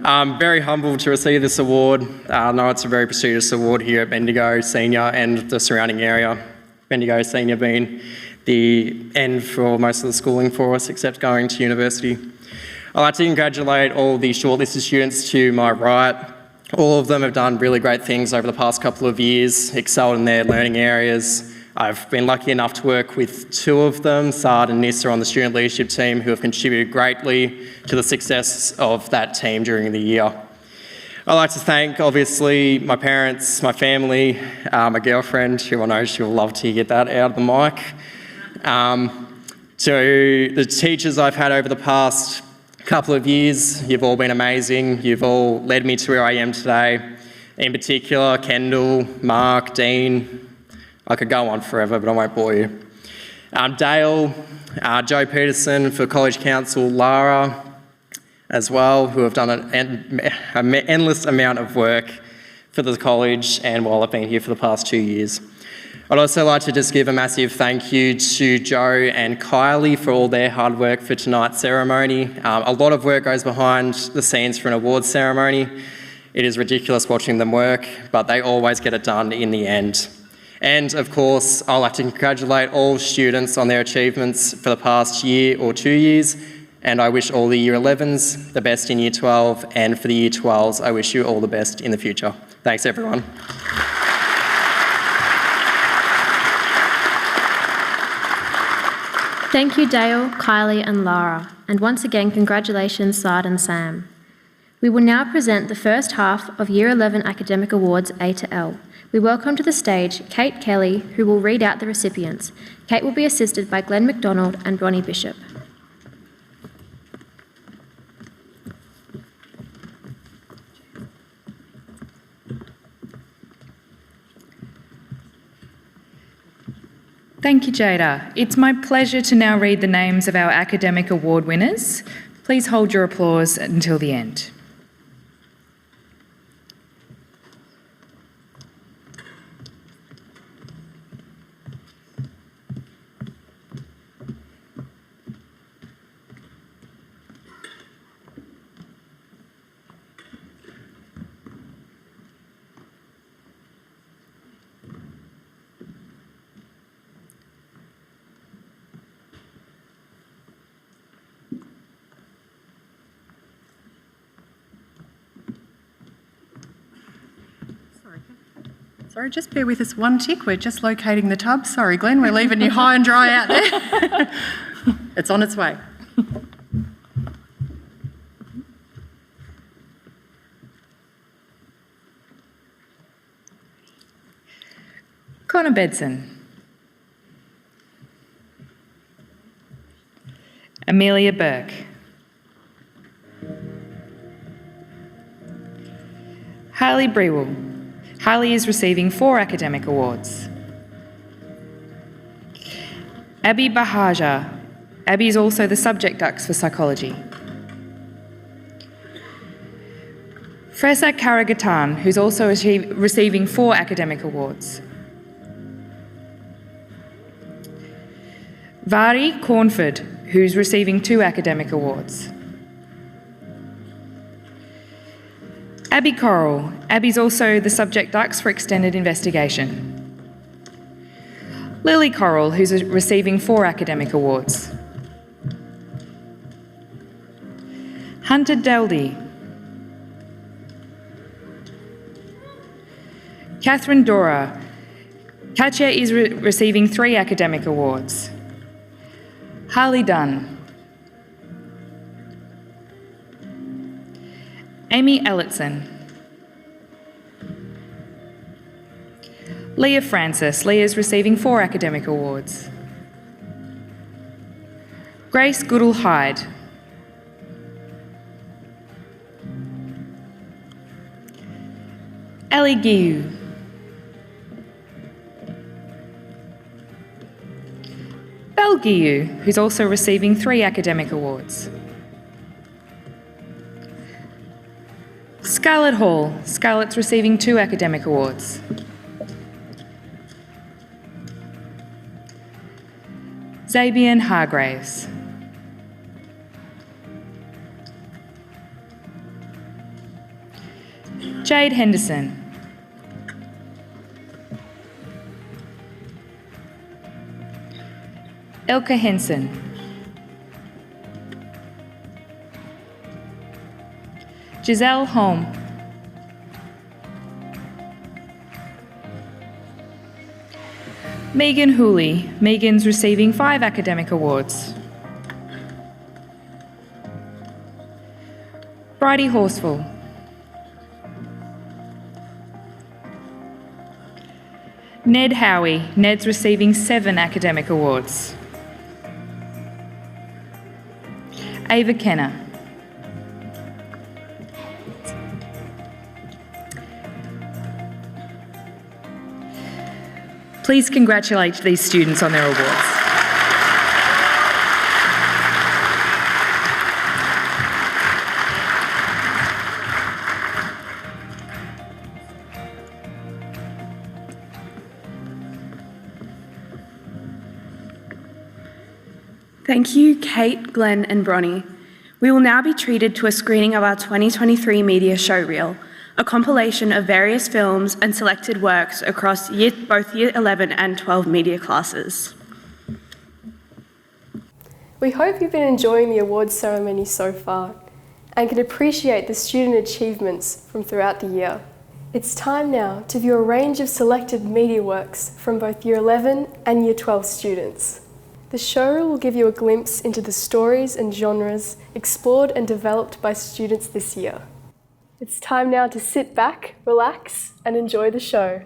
I'm very humbled to receive this award. I know it's a very prestigious award here at Bendigo Senior and the surrounding area. Bendigo Senior being the end for most of the schooling for us, except going to university. I'd like to congratulate all the shortlisted students to my right. All of them have done really great things over the past couple of years, excelled in their learning areas. I've been lucky enough to work with 2 of them, Saad and Nissa, on the student leadership team, who have contributed greatly to the success of that team during the year. I'd like to thank, obviously, my parents, my family, my girlfriend, who I know she'll love to get that out of the mic, to the teachers I've had over the past couple of years. You've all been amazing. You've all led me to where I am today. In particular, Kendall, Mark, Dean. I could go on forever, but I won't bore you. Dale, Joe Peterson for College Council, Lara as well, who have done an endless amount of work for the college and while I've been here for the past 2 years. I'd also like to just give a massive thank you to Joe and Kylie for all their hard work for tonight's ceremony. A lot of work goes behind the scenes for an awards ceremony. It is ridiculous watching them work, but they always get it done in the end. And of course, I'd like to congratulate all students on their achievements for the past year or 2 years, and I wish all the Year 11s the best in Year 12, and for the Year 12s, I wish you all the best in the future. Thanks, everyone. Thank you, Dale, Kylie and Lara, and once again, congratulations, Saad and Sam. We will now present the first half of Year 11 Academic Awards A to L. We welcome to the stage Kate Kelly, who will read out the recipients. Kate will be assisted by Glenn McDonald and Bronnie Bishop. Thank you, Jada. It's my pleasure to now read the names of our academic award winners. Please hold your applause until the end. Sorry, just bear with us one tick. We're just locating the tub. Sorry, Glenn, we're leaving you high and dry out there. It's on its way. Connor Bedson. Amelia Burke. Harley Brewell. Harley is receiving 4 academic awards. Abby Bahaja. Abby is also the subject ducks for psychology. Fresa Karagatan, who's also receiving 4 academic awards. Vari Cornford, who's receiving 2 academic awards. Abby Corral. Abby's also the subject ducks for extended investigation. Lily Corral, who's receiving 4 academic awards. Hunter Daldy. Catherine Dora. Katya is receiving 3 academic awards. Harley Dunn. Amy Ellitson. Leah Francis. Leah is receiving 4 academic awards. Grace Goodall Hyde. Ellie Giu. Belle Giu, who's also receiving 3 academic awards. Scarlett Hall. Scarlett's receiving 2 academic awards. Zabian Hargraves. Jade Henderson. Elka Henson. Giselle Holm. Megan Hooley. Megan's receiving 5 academic awards. Bridie Horsfall. Ned Howie. Ned's receiving 7 academic awards. Ava Kenner. Please congratulate these students on their awards. Thank you, Kate, Glenn and Bronnie. We will now be treated to a screening of our 2023 media showreel, a compilation of various films and selected works across both Year 11 and 12 media classes. We hope you've been enjoying the awards ceremony so far and can appreciate the student achievements from throughout the year. It's time now to view a range of selected media works from both Year 11 and Year 12 students. The showreel will give you a glimpse into the stories and genres explored and developed by students this year. It's time now to sit back, relax, and enjoy the show.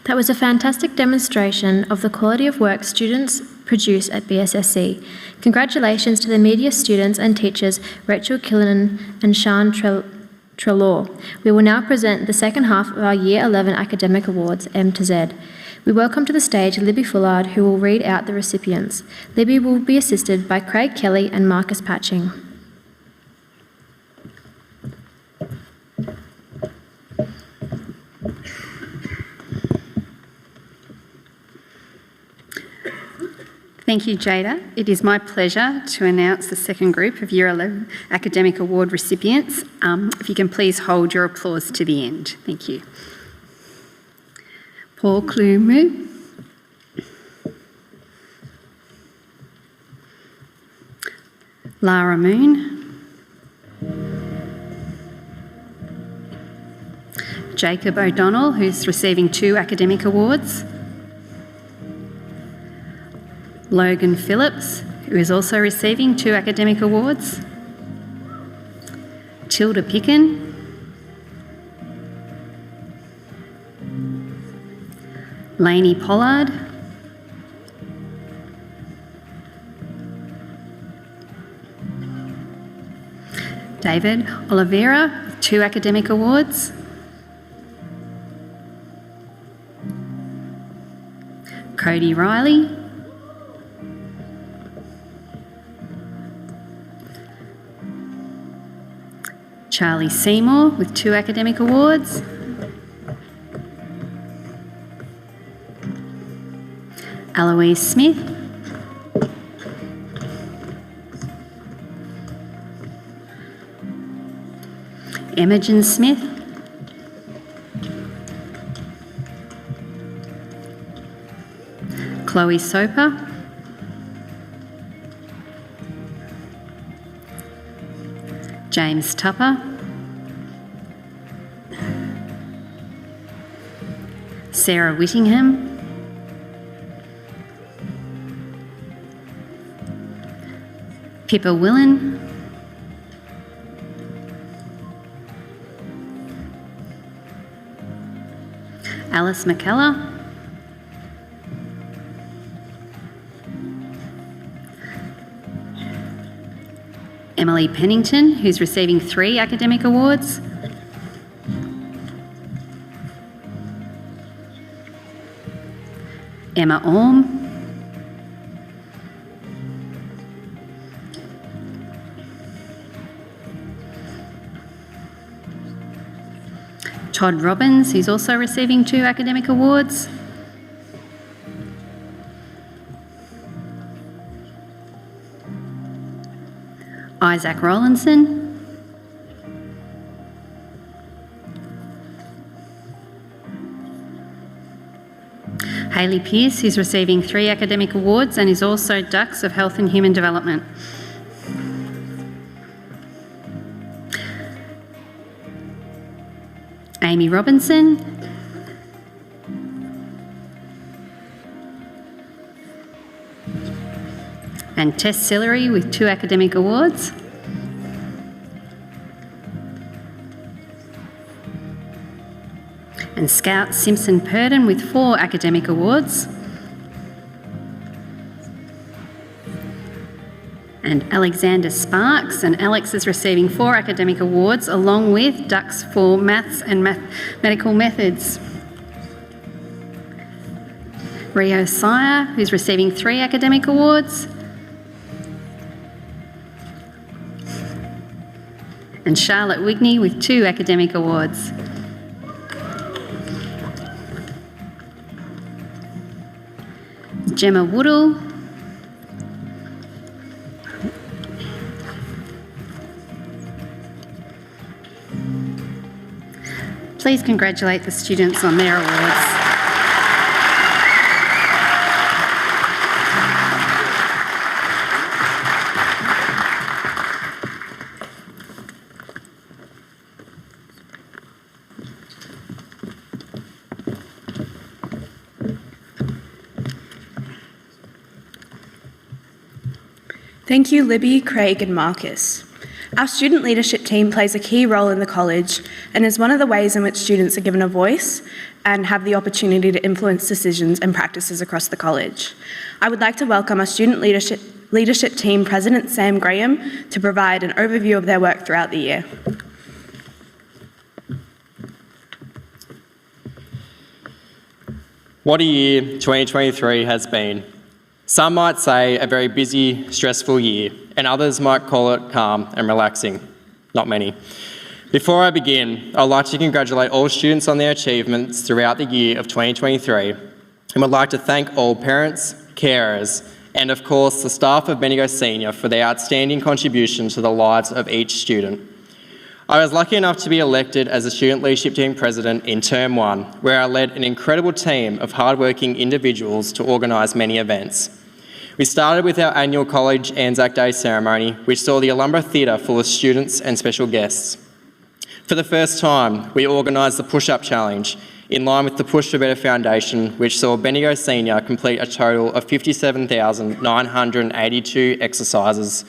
That was a fantastic demonstration of the quality of work students produce at BSSC. Congratulations to the media students and teachers Rachel Killinan and Sian Trelaw. We will now present the second half of our Year 11 Academic Awards, M to Z. We welcome to the stage Libby Fullard, who will read out the recipients. Libby will be assisted by Craig Kelly and Marcus Patching. Thank you, Jada. It is my pleasure to announce the second group of Year 11 Academic Award recipients. If you can please hold your applause to the end. Thank you. Paul Klumu. Lara Moon. Jacob O'Donnell, who's receiving 2 academic awards. Logan Phillips, who is also receiving 2 academic awards. Tilda Picken. Lainey Pollard. David Oliveira, with 2 academic awards. Cody Riley. Charlie Seymour with 2 academic awards. Eloise Smith. Imogen Smith. Chloe Soper. James Tupper. Sarah Whittingham. Pippa Willen. Alice McKellar. Emily Pennington, who's receiving 3 academic awards. Emma Orme. Todd Robbins, who's also receiving 2 academic awards. Isaac Rollinson. Hayley Pearce, who's receiving 3 academic awards and is also Dux of Health and Human Development. Amy Robinson. And Tess Sillery with 2 academic awards. And Scout Simpson Purden with 4 academic awards. And Alexander Sparks, and Alex is receiving 4 academic awards along with Dux for Maths and Mathematical Methods. Rio Sire, who's receiving 3 academic awards. And Charlotte Wigney with 2 academic awards. Gemma Woodall. Please congratulate the students on their awards. Thank you, Libby, Craig and Marcus. Our student leadership team plays a key role in the college and is one of the ways in which students are given a voice and have the opportunity to influence decisions and practices across the college. I would like to welcome our student leadership team President Sam Graham to provide an overview of their work throughout the year. What a year 2023 has been. Some might say a very busy, stressful year, and others might call it calm and relaxing. Not many. Before I begin, I'd like to congratulate all students on their achievements throughout the year of 2023, and would like to thank all parents, carers, and of course the staff of Bendigo Senior for their outstanding contribution to the lives of each student. I was lucky enough to be elected as a Student Leadership Team President in Term 1, where I led an incredible team of hardworking individuals to organise many events. We started with our annual College Anzac Day ceremony, which saw the Alumbre Theatre full of students and special guests. For the first time, we organised the Push-Up Challenge, in line with the Push for Better Foundation, which saw Bendigo Senior complete a total of 57,982 exercises,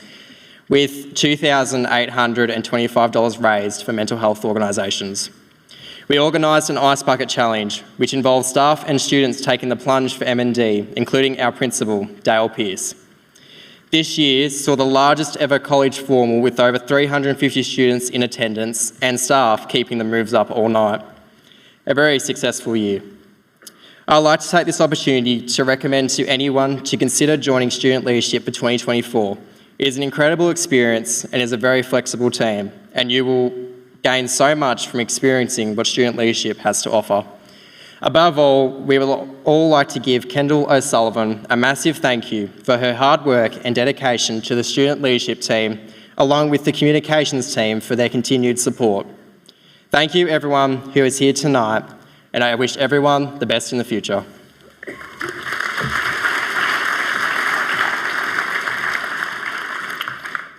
with $2,825 raised for mental health organisations. We organised an Ice Bucket Challenge, which involved staff and students taking the plunge for M&D, including our principal, Dale Pearce. This year saw the largest ever college formal with over 350 students in attendance and staff keeping the moves up all night. A very successful year. I'd like to take this opportunity to recommend to anyone to consider joining Student Leadership for 2024. It is an incredible experience and is a very flexible team, and you will gain so much from experiencing what student leadership has to offer. Above all, we would all like to give Kendall O'Sullivan a massive thank you for her hard work and dedication to the student leadership team, along with the communications team for their continued support. Thank you everyone who is here tonight, and I wish everyone the best in the future.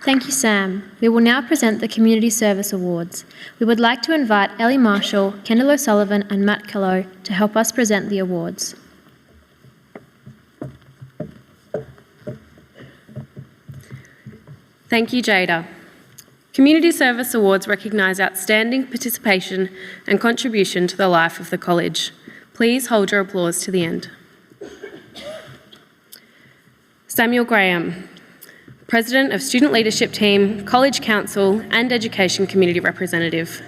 Thank you, Sam. We will now present the Community Service Awards. We would like to invite Ellie Marshall, Kendall O'Sullivan and Matt Kello to help us present the awards. Thank you, Jada. Community Service Awards recognise outstanding participation and contribution to the life of the college. Please hold your applause to the end. Samuel Graham, President of Student Leadership Team, College Council and Education Community Representative.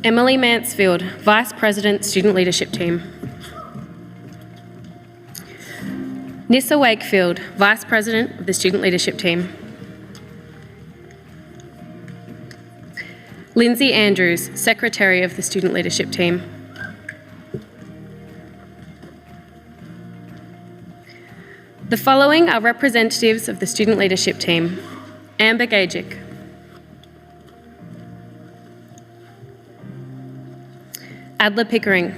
Emily Mansfield, Vice President, Student Leadership Team. Nissa Wakefield, Vice President of the Student Leadership Team. Lindsay Andrews, Secretary of the Student Leadership Team. The following are representatives of the Student Leadership Team. Amber Gajic. Adler Pickering.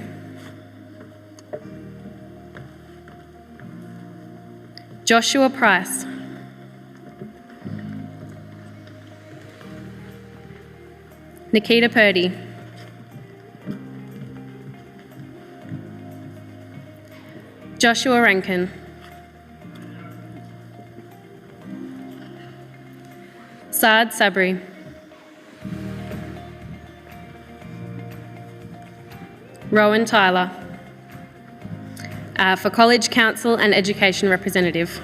Joshua Price. Nikita Purdy. Joshua Rankin. Saad Sabri. Rowan Tyler. For College Council and Education Representative.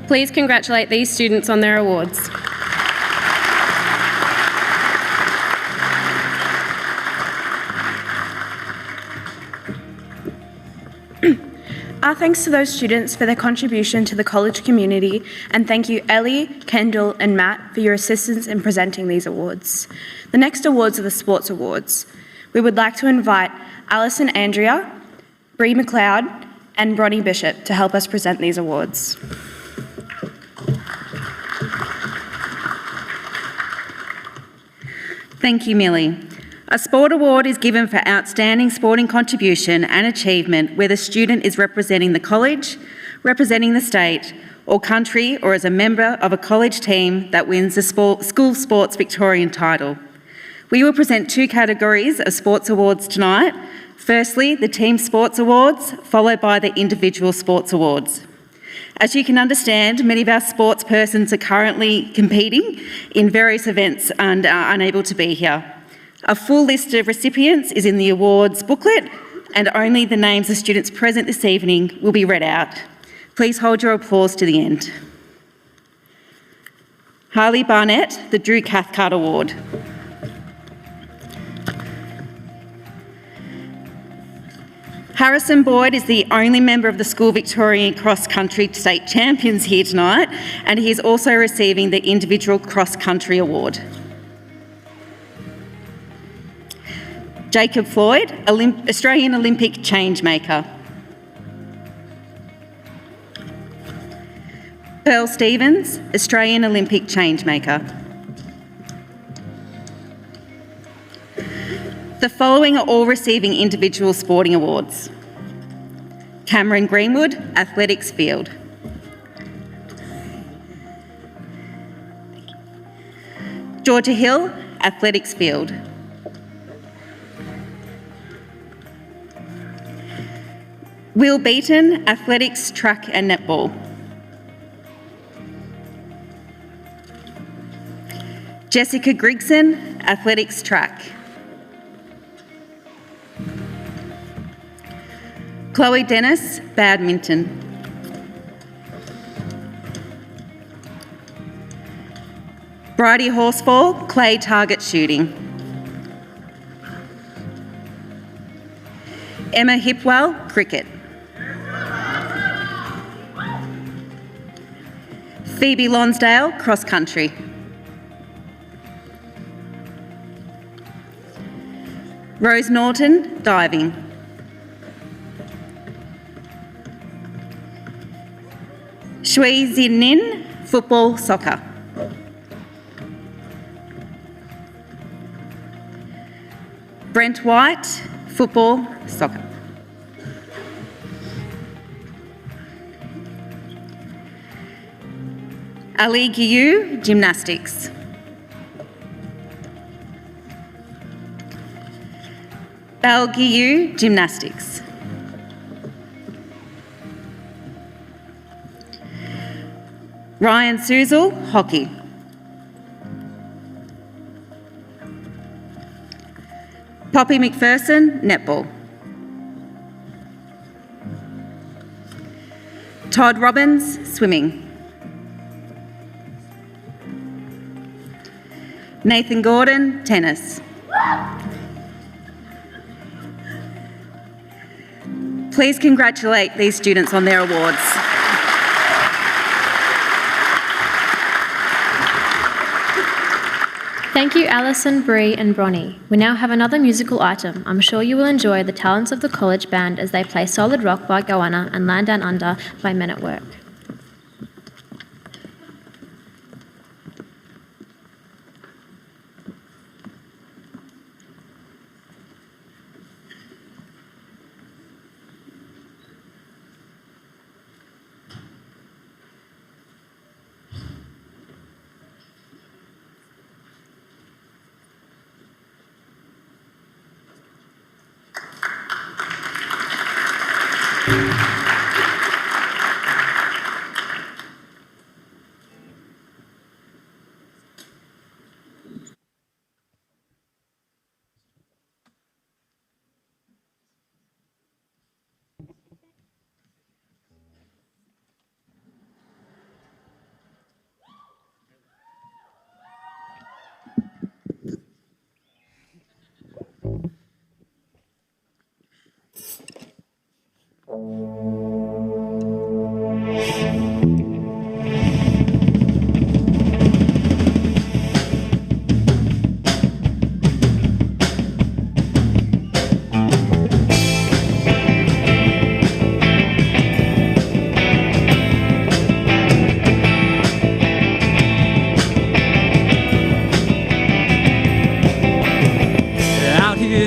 Please congratulate these students on their awards. Our thanks to those students for their contribution to the college community, and thank you Ellie, Kendall and Matt for your assistance in presenting these awards. The next awards are the Sports Awards. We would like to invite Alison Andrea, Bree McLeod and Bronnie Bishop to help us present these awards. Thank you, Millie. A Sport Award is given for outstanding sporting contribution and achievement where the student is representing the college, representing the state or country, or as a member of a college team that wins the School Sports Victorian title. We will present two categories of sports awards tonight. Firstly, the Team Sports Awards, followed by the Individual Sports Awards. As you can understand, many of our sports persons are currently competing in various events and are unable to be here. A full list of recipients is in the awards booklet, and only the names of students present this evening will be read out. Please hold your applause to the end. Harley Barnett, the Drew Cathcart Award. Harrison Boyd is the only member of the School Victorian Cross Country State Champions here tonight, and he is also receiving the Individual Cross Country Award. Jacob Floyd, Australian Olympic Changemaker. Pearl Stevens, Australian Olympic Changemaker. The following are all receiving individual sporting awards. Cameron Greenwood, Athletics Field. Georgia Hill, Athletics Field. Will Beaton, Athletics, Track and Netball. Jessica Grigson, Athletics, Track. Chloe Dennis, Badminton. Bridie Horsfall, Clay Target Shooting. Emma Hipwell, Cricket. Phoebe Lonsdale, Cross Country. Rose Norton, Diving. Shui Zin-Nin, Football, Soccer. Brent White, Football, Soccer. Ali Guiu, Gymnastics. Bal Guiu, Gymnastics. Ryan Suzel, Hockey. Poppy McPherson, Netball. Todd Robbins, Swimming. Nathan Gordon, Tennis. Please congratulate these students on their awards. Thank you, Alison, Bree and Bronnie. We now have another musical item. I'm sure you will enjoy the talents of the college band as they play Solid Rock by Goanna and Land Down Under by Men at Work.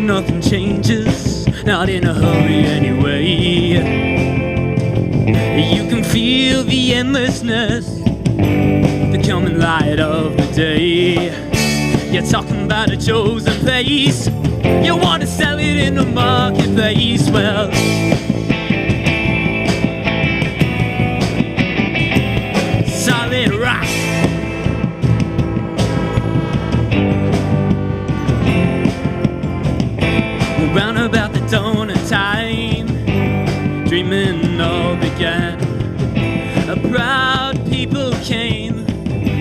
Nothing changes, not in a hurry anyway. You can feel the endlessness, the coming light of the day. You're talking about a chosen place, you want to sell it in the marketplace. Well, time dreaming all began. A proud people came,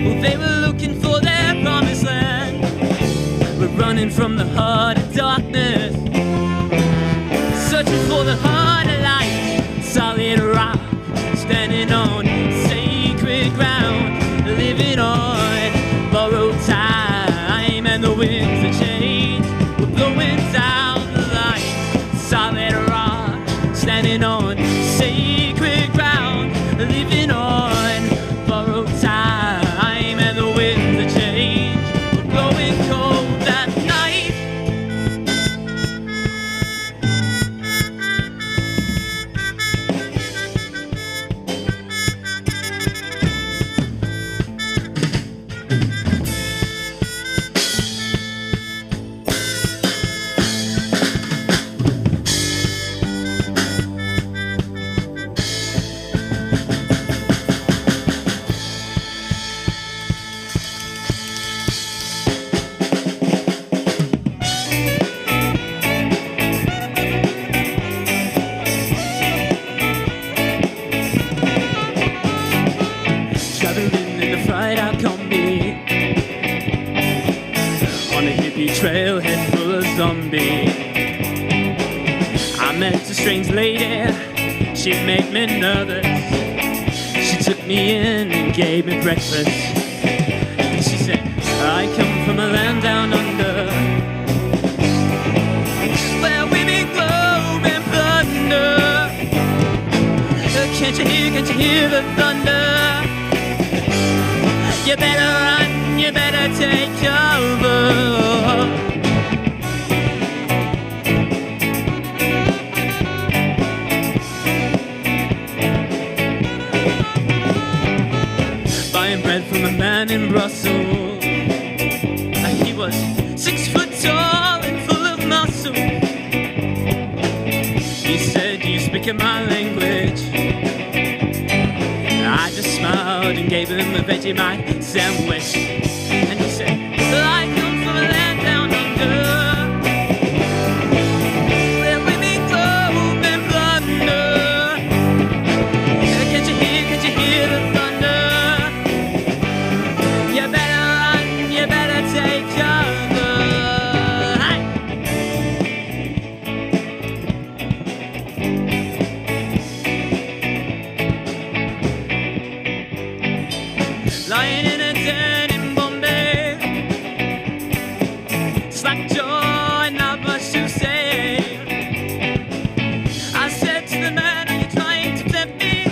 well, they were looking for their promised land. We're running from the heart of darkness, searching for the heart of light. Solid rock, standing on sacred ground, living on borrowed time, and the winds of change were blowing down the line. Solid rock, standing on sacred ground, living on borrowed time, and the winds of change were blowing cold that night. Traveling in the fried-out combi on a hippie trailhead full of zombies. I met a strange lady, she made me nervous. She took me in and gave me breakfast. And she said, I come from a land down under, where women glow and thunder. Can't you hear the thunder? You better run, you better take cover. Buying bread from a man in Brussels. He was 6 foot tall and full of muscle. He said, do you speak my language? I just smiled and gave him a Vegemite sandwich. And he said, I come from a land down under, where women glow and plunder. Can't you hear the thunder? You better run, you better take cover. Lying in a den in Bombay, slack jaw, not much to say. I said to the man, are you trying to tempt me?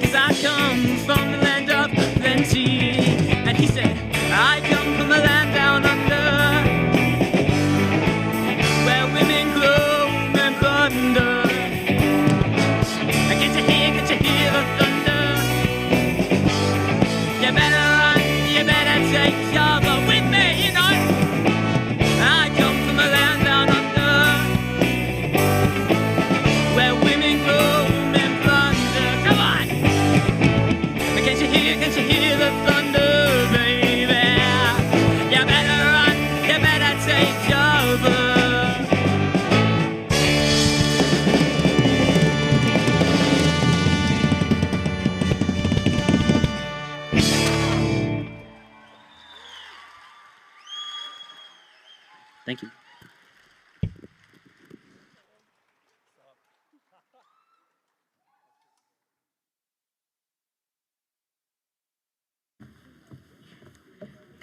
'Cause I come from the land of plenty. And he said, I come from a land down under, where women glow and thunder. Can't you hear the thunder? You better run, you better take cover with me, you know. I come from a land down under, where women glow and plunder. Come on! Can't you hear the thunder, baby? You better run, you better take cover. Thank you.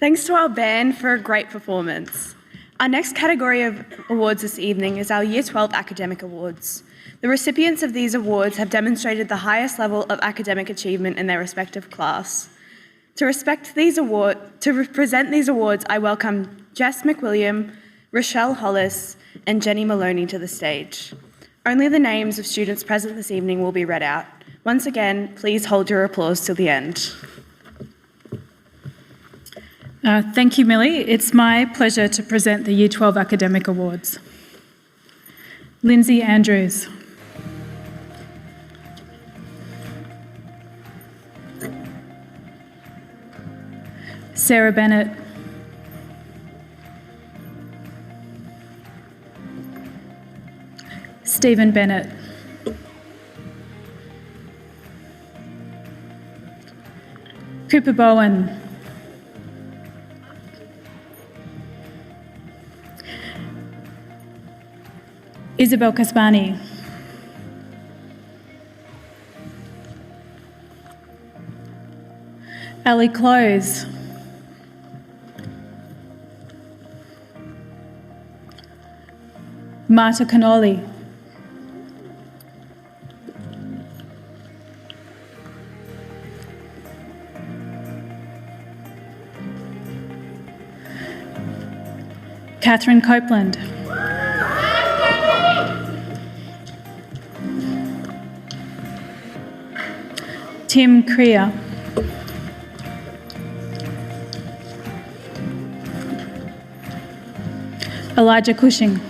Thanks to our band for a great performance. Our next category of awards this evening is our Year 12 Academic Awards. The recipients of these awards have demonstrated the highest level of academic achievement in their respective class. To present these awards, I welcome Jess McWilliam, Rochelle Hollis, and Jenny Maloney to the stage. Only the names of students present this evening will be read out. Once again, please hold your applause till the end. Thank you, Millie. It's my pleasure to present the Year 12 Academic Awards. Lindsay Andrews. Sarah Bennett. Stephen Bennett. Cooper Bowen. Isabel Kaspani. Ali Close. Marta Cannoli. Catherine Copeland. Tim Creer. Elijah Cushing.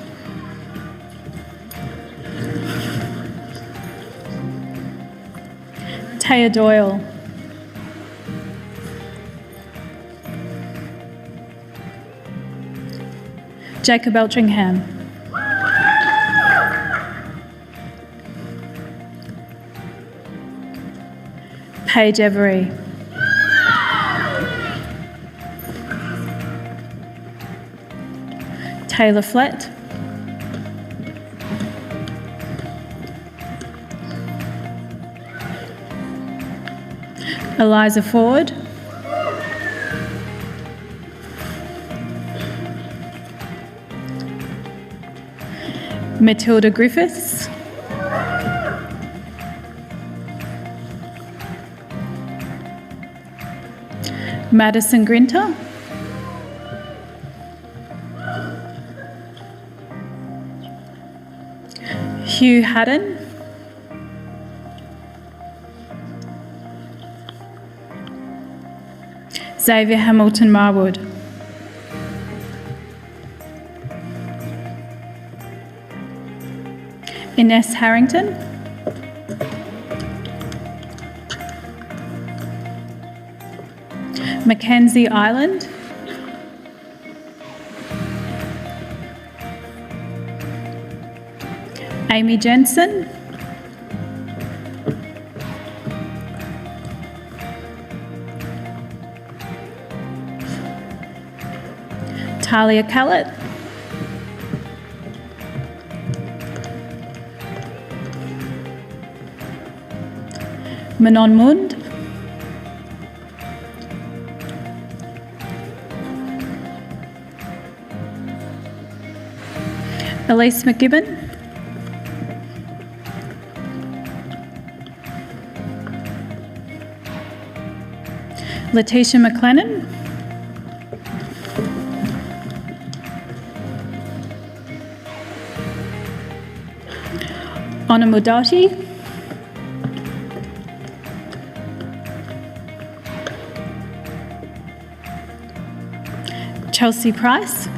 Taya Doyle. Jacob Eltringham. Paige Every. Taylor Flett. Eliza Ford. Matilda Griffiths. Madison Grinter. Hugh Haddon. Xavier Hamilton Marwood. Ines Harrington. Mackenzie Island. Amy Jensen. Talia Callett. Manon Mund. Elise McGibbon. Letitia McLennan. Anna Mudati. Chelsea Price.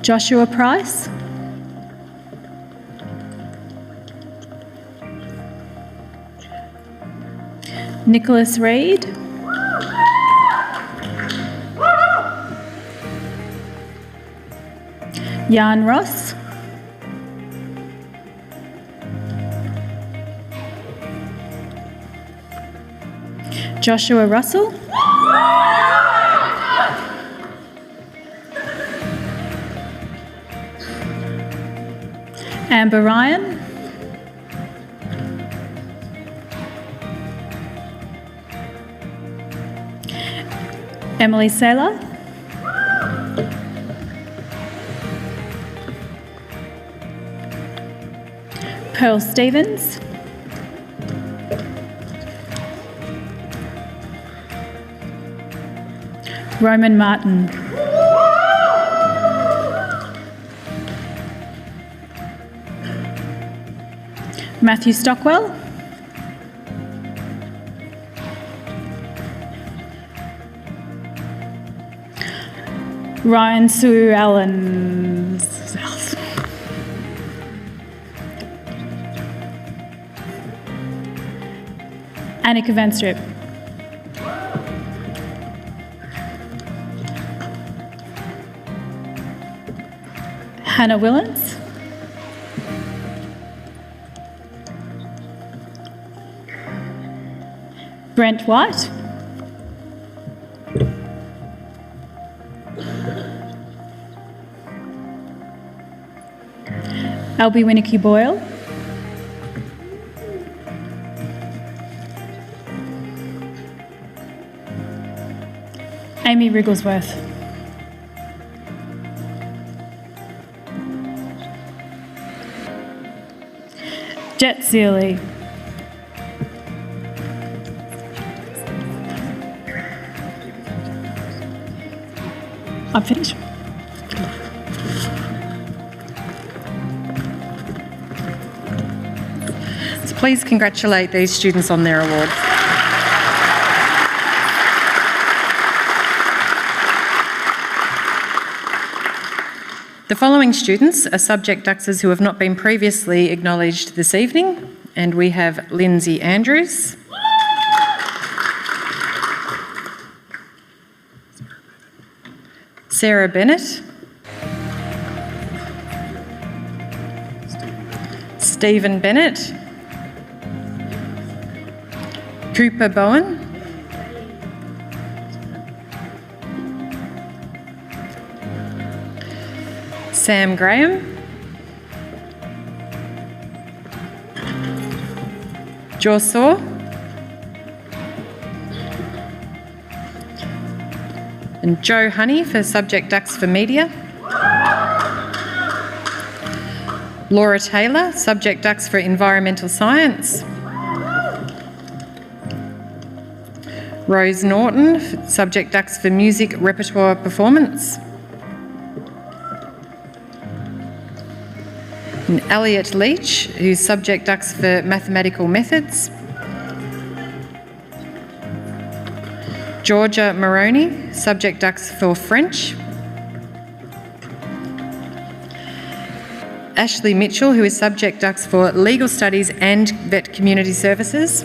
Joshua Price. Nicholas Reid. Jan Ross. Joshua Russell. Amber Ryan. Emily Saylor. Pearl Stevens. Roman Martin. Matthew Stockwell. Ryan Sue Allen. Annika Van Strip. Hannah Willens. Brent White. Albie Winnicky Boyle. Amy Wrigglesworth. Jet Sealy. I'm finished. So please congratulate these students on their awards. The following students are subject duxers who have not been previously acknowledged this evening, and we have Lindsay Andrews, Sarah Bennett, Stephen Bennett, Cooper Bowen, Sam Graham, Josaw, and Joe Honey for Subject Dux for Media, Laura Taylor, Subject Dux for Environmental Science, Rose Norton, Subject Dux for Music Repertoire Performance, and Elliot Leach, who's Subject Dux for Mathematical Methods, Georgia Moroney, Subject Dux for French, Ashley Mitchell, who is Subject Dux for Legal Studies and Vet Community Services,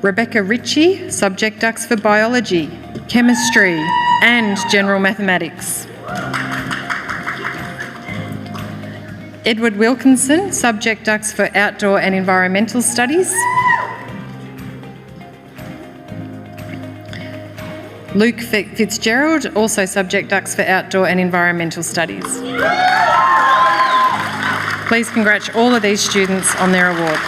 Rebecca Ritchie, Subject Dux for Biology, Chemistry and General Mathematics, Edward Wilkinson, Subject Dux for Outdoor and Environmental Studies, Luke Fitzgerald, also Subject Dux for Outdoor and Environmental Studies. Please congratulate all of these students on their award.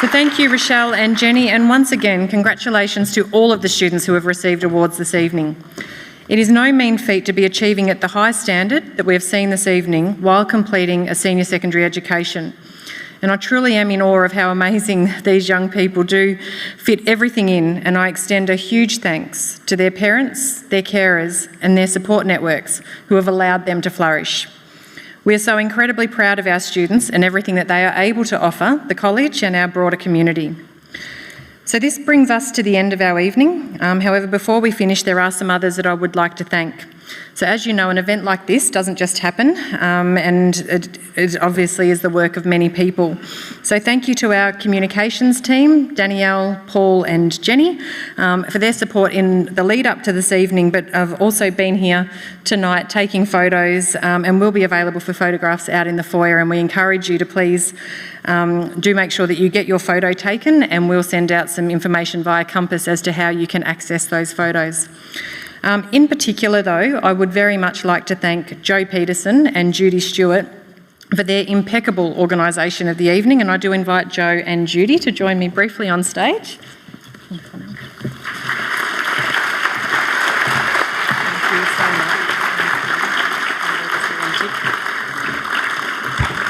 So thank you, Rochelle and Jenny, and once again, congratulations to all of the students who have received awards this evening. It is no mean feat to be achieving at the high standard that we have seen this evening while completing a senior secondary education. And I truly am in awe of how amazing these young people do fit everything in, and I extend a huge thanks to their parents, their carers and their support networks who have allowed them to flourish. We are so incredibly proud of our students and everything that they are able to offer the college and our broader community. So this brings us to the end of our evening. However, before we finish, there are some others that I would like to thank. So as you know, an event like this doesn't just happen, and it obviously is the work of many people. So thank you to our communications team, Danielle, Paul and Jenny, for their support in the lead up to this evening, but have also been here tonight taking photos and will be available for photographs out in the foyer, and we encourage you to please do make sure that you get your photo taken, and we'll send out some information via Compass as to how you can access those photos. In particular though, I would very much like to thank Joe Peterson and Judy Stewart for their impeccable organisation of the evening, and I do invite Joe and Judy to join me briefly on stage.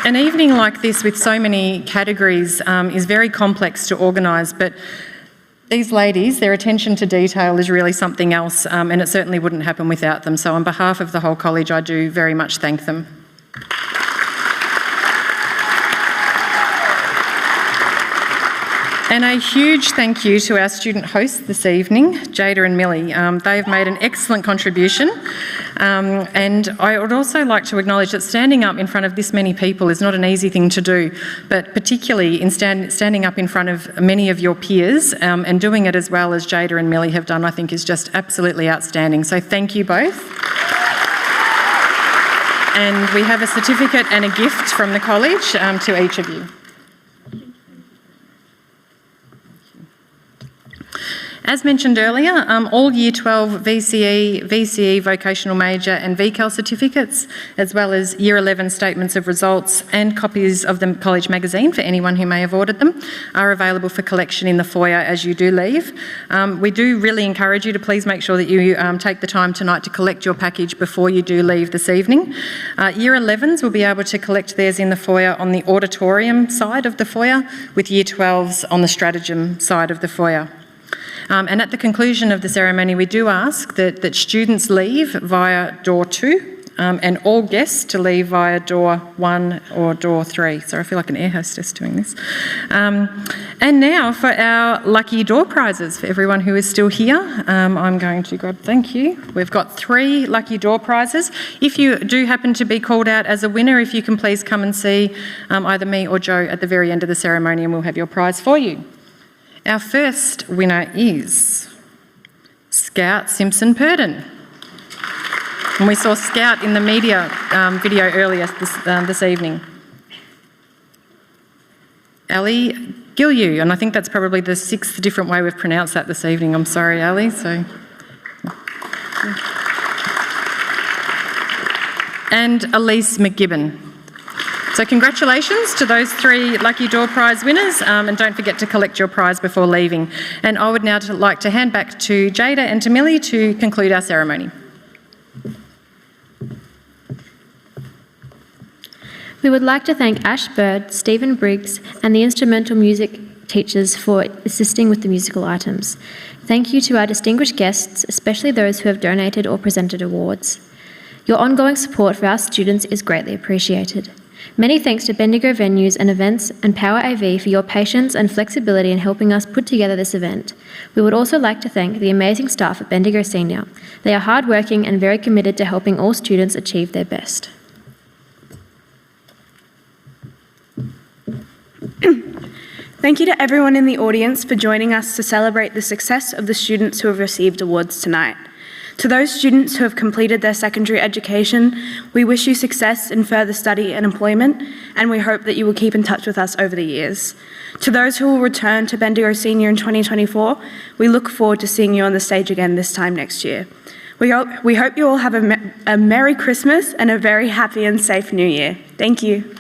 An evening like this with so many categories is very complex to organise, but these ladies, their attention to detail is really something else, and it certainly wouldn't happen without them. So on behalf of the whole college, I do very much thank them. And a huge thank you to our student hosts this evening, Jada and Millie. They have made an excellent contribution And I would also like to acknowledge that standing up in front of this many people is not an easy thing to do, but particularly in standing up in front of many of your peers and doing it as well as Jada and Millie have done, I think is just absolutely outstanding. So thank you both. And we have a certificate and a gift from the college to each of you. As mentioned earlier, all Year 12 VCE vocational major and VCAL certificates, as well as Year 11 statements of results and copies of the college magazine for anyone who may have ordered them, are available for collection in the foyer as you do leave. We do really encourage you to please make sure that you take the time tonight to collect your package before you do leave this evening. Year 11s will be able to collect theirs in the foyer on the auditorium side of the foyer, with Year 12s on the stratagem side of the foyer. And at the conclusion of the ceremony, we do ask that students leave via door 2 and all guests to leave via door 1 or door 3. Sorry, I feel like an air hostess doing this. And now for our lucky door prizes for everyone who is still here. I'm going to grab, thank you. We've got 3 lucky door prizes. If you do happen to be called out as a winner, if you can please come and see either me or Joe at the very end of the ceremony and we'll have your prize for you. Our first winner is Scout Simpson Purdon. And we saw Scout in the media video earlier this evening. Ali Gilyu, and I think that's probably the 6th different way we've pronounced that this evening. I'm sorry, Ali. And Elise McGibbon. So congratulations to those 3 lucky door prize winners, and don't forget to collect your prize before leaving. And I would now like to hand back to Jada and to Millie to conclude our ceremony. We would like to thank Ash Bird, Stephen Briggs and the instrumental music teachers for assisting with the musical items. Thank you to our distinguished guests, especially those who have donated or presented awards. Your ongoing support for our students is greatly appreciated. Many thanks to Bendigo Venues and Events and Power AV for your patience and flexibility in helping us put together this event. We would also like to thank the amazing staff at Bendigo Senior. They are hardworking and very committed to helping all students achieve their best. Thank you to everyone in the audience for joining us to celebrate the success of the students who have received awards tonight. To those students who have completed their secondary education, we wish you success in further study and employment, and we hope that you will keep in touch with us over the years. To those who will return to Bendigo Senior in 2024, we look forward to seeing you on the stage again this time next year. We hope you all have a Merry Christmas and a very happy and safe New Year. Thank you.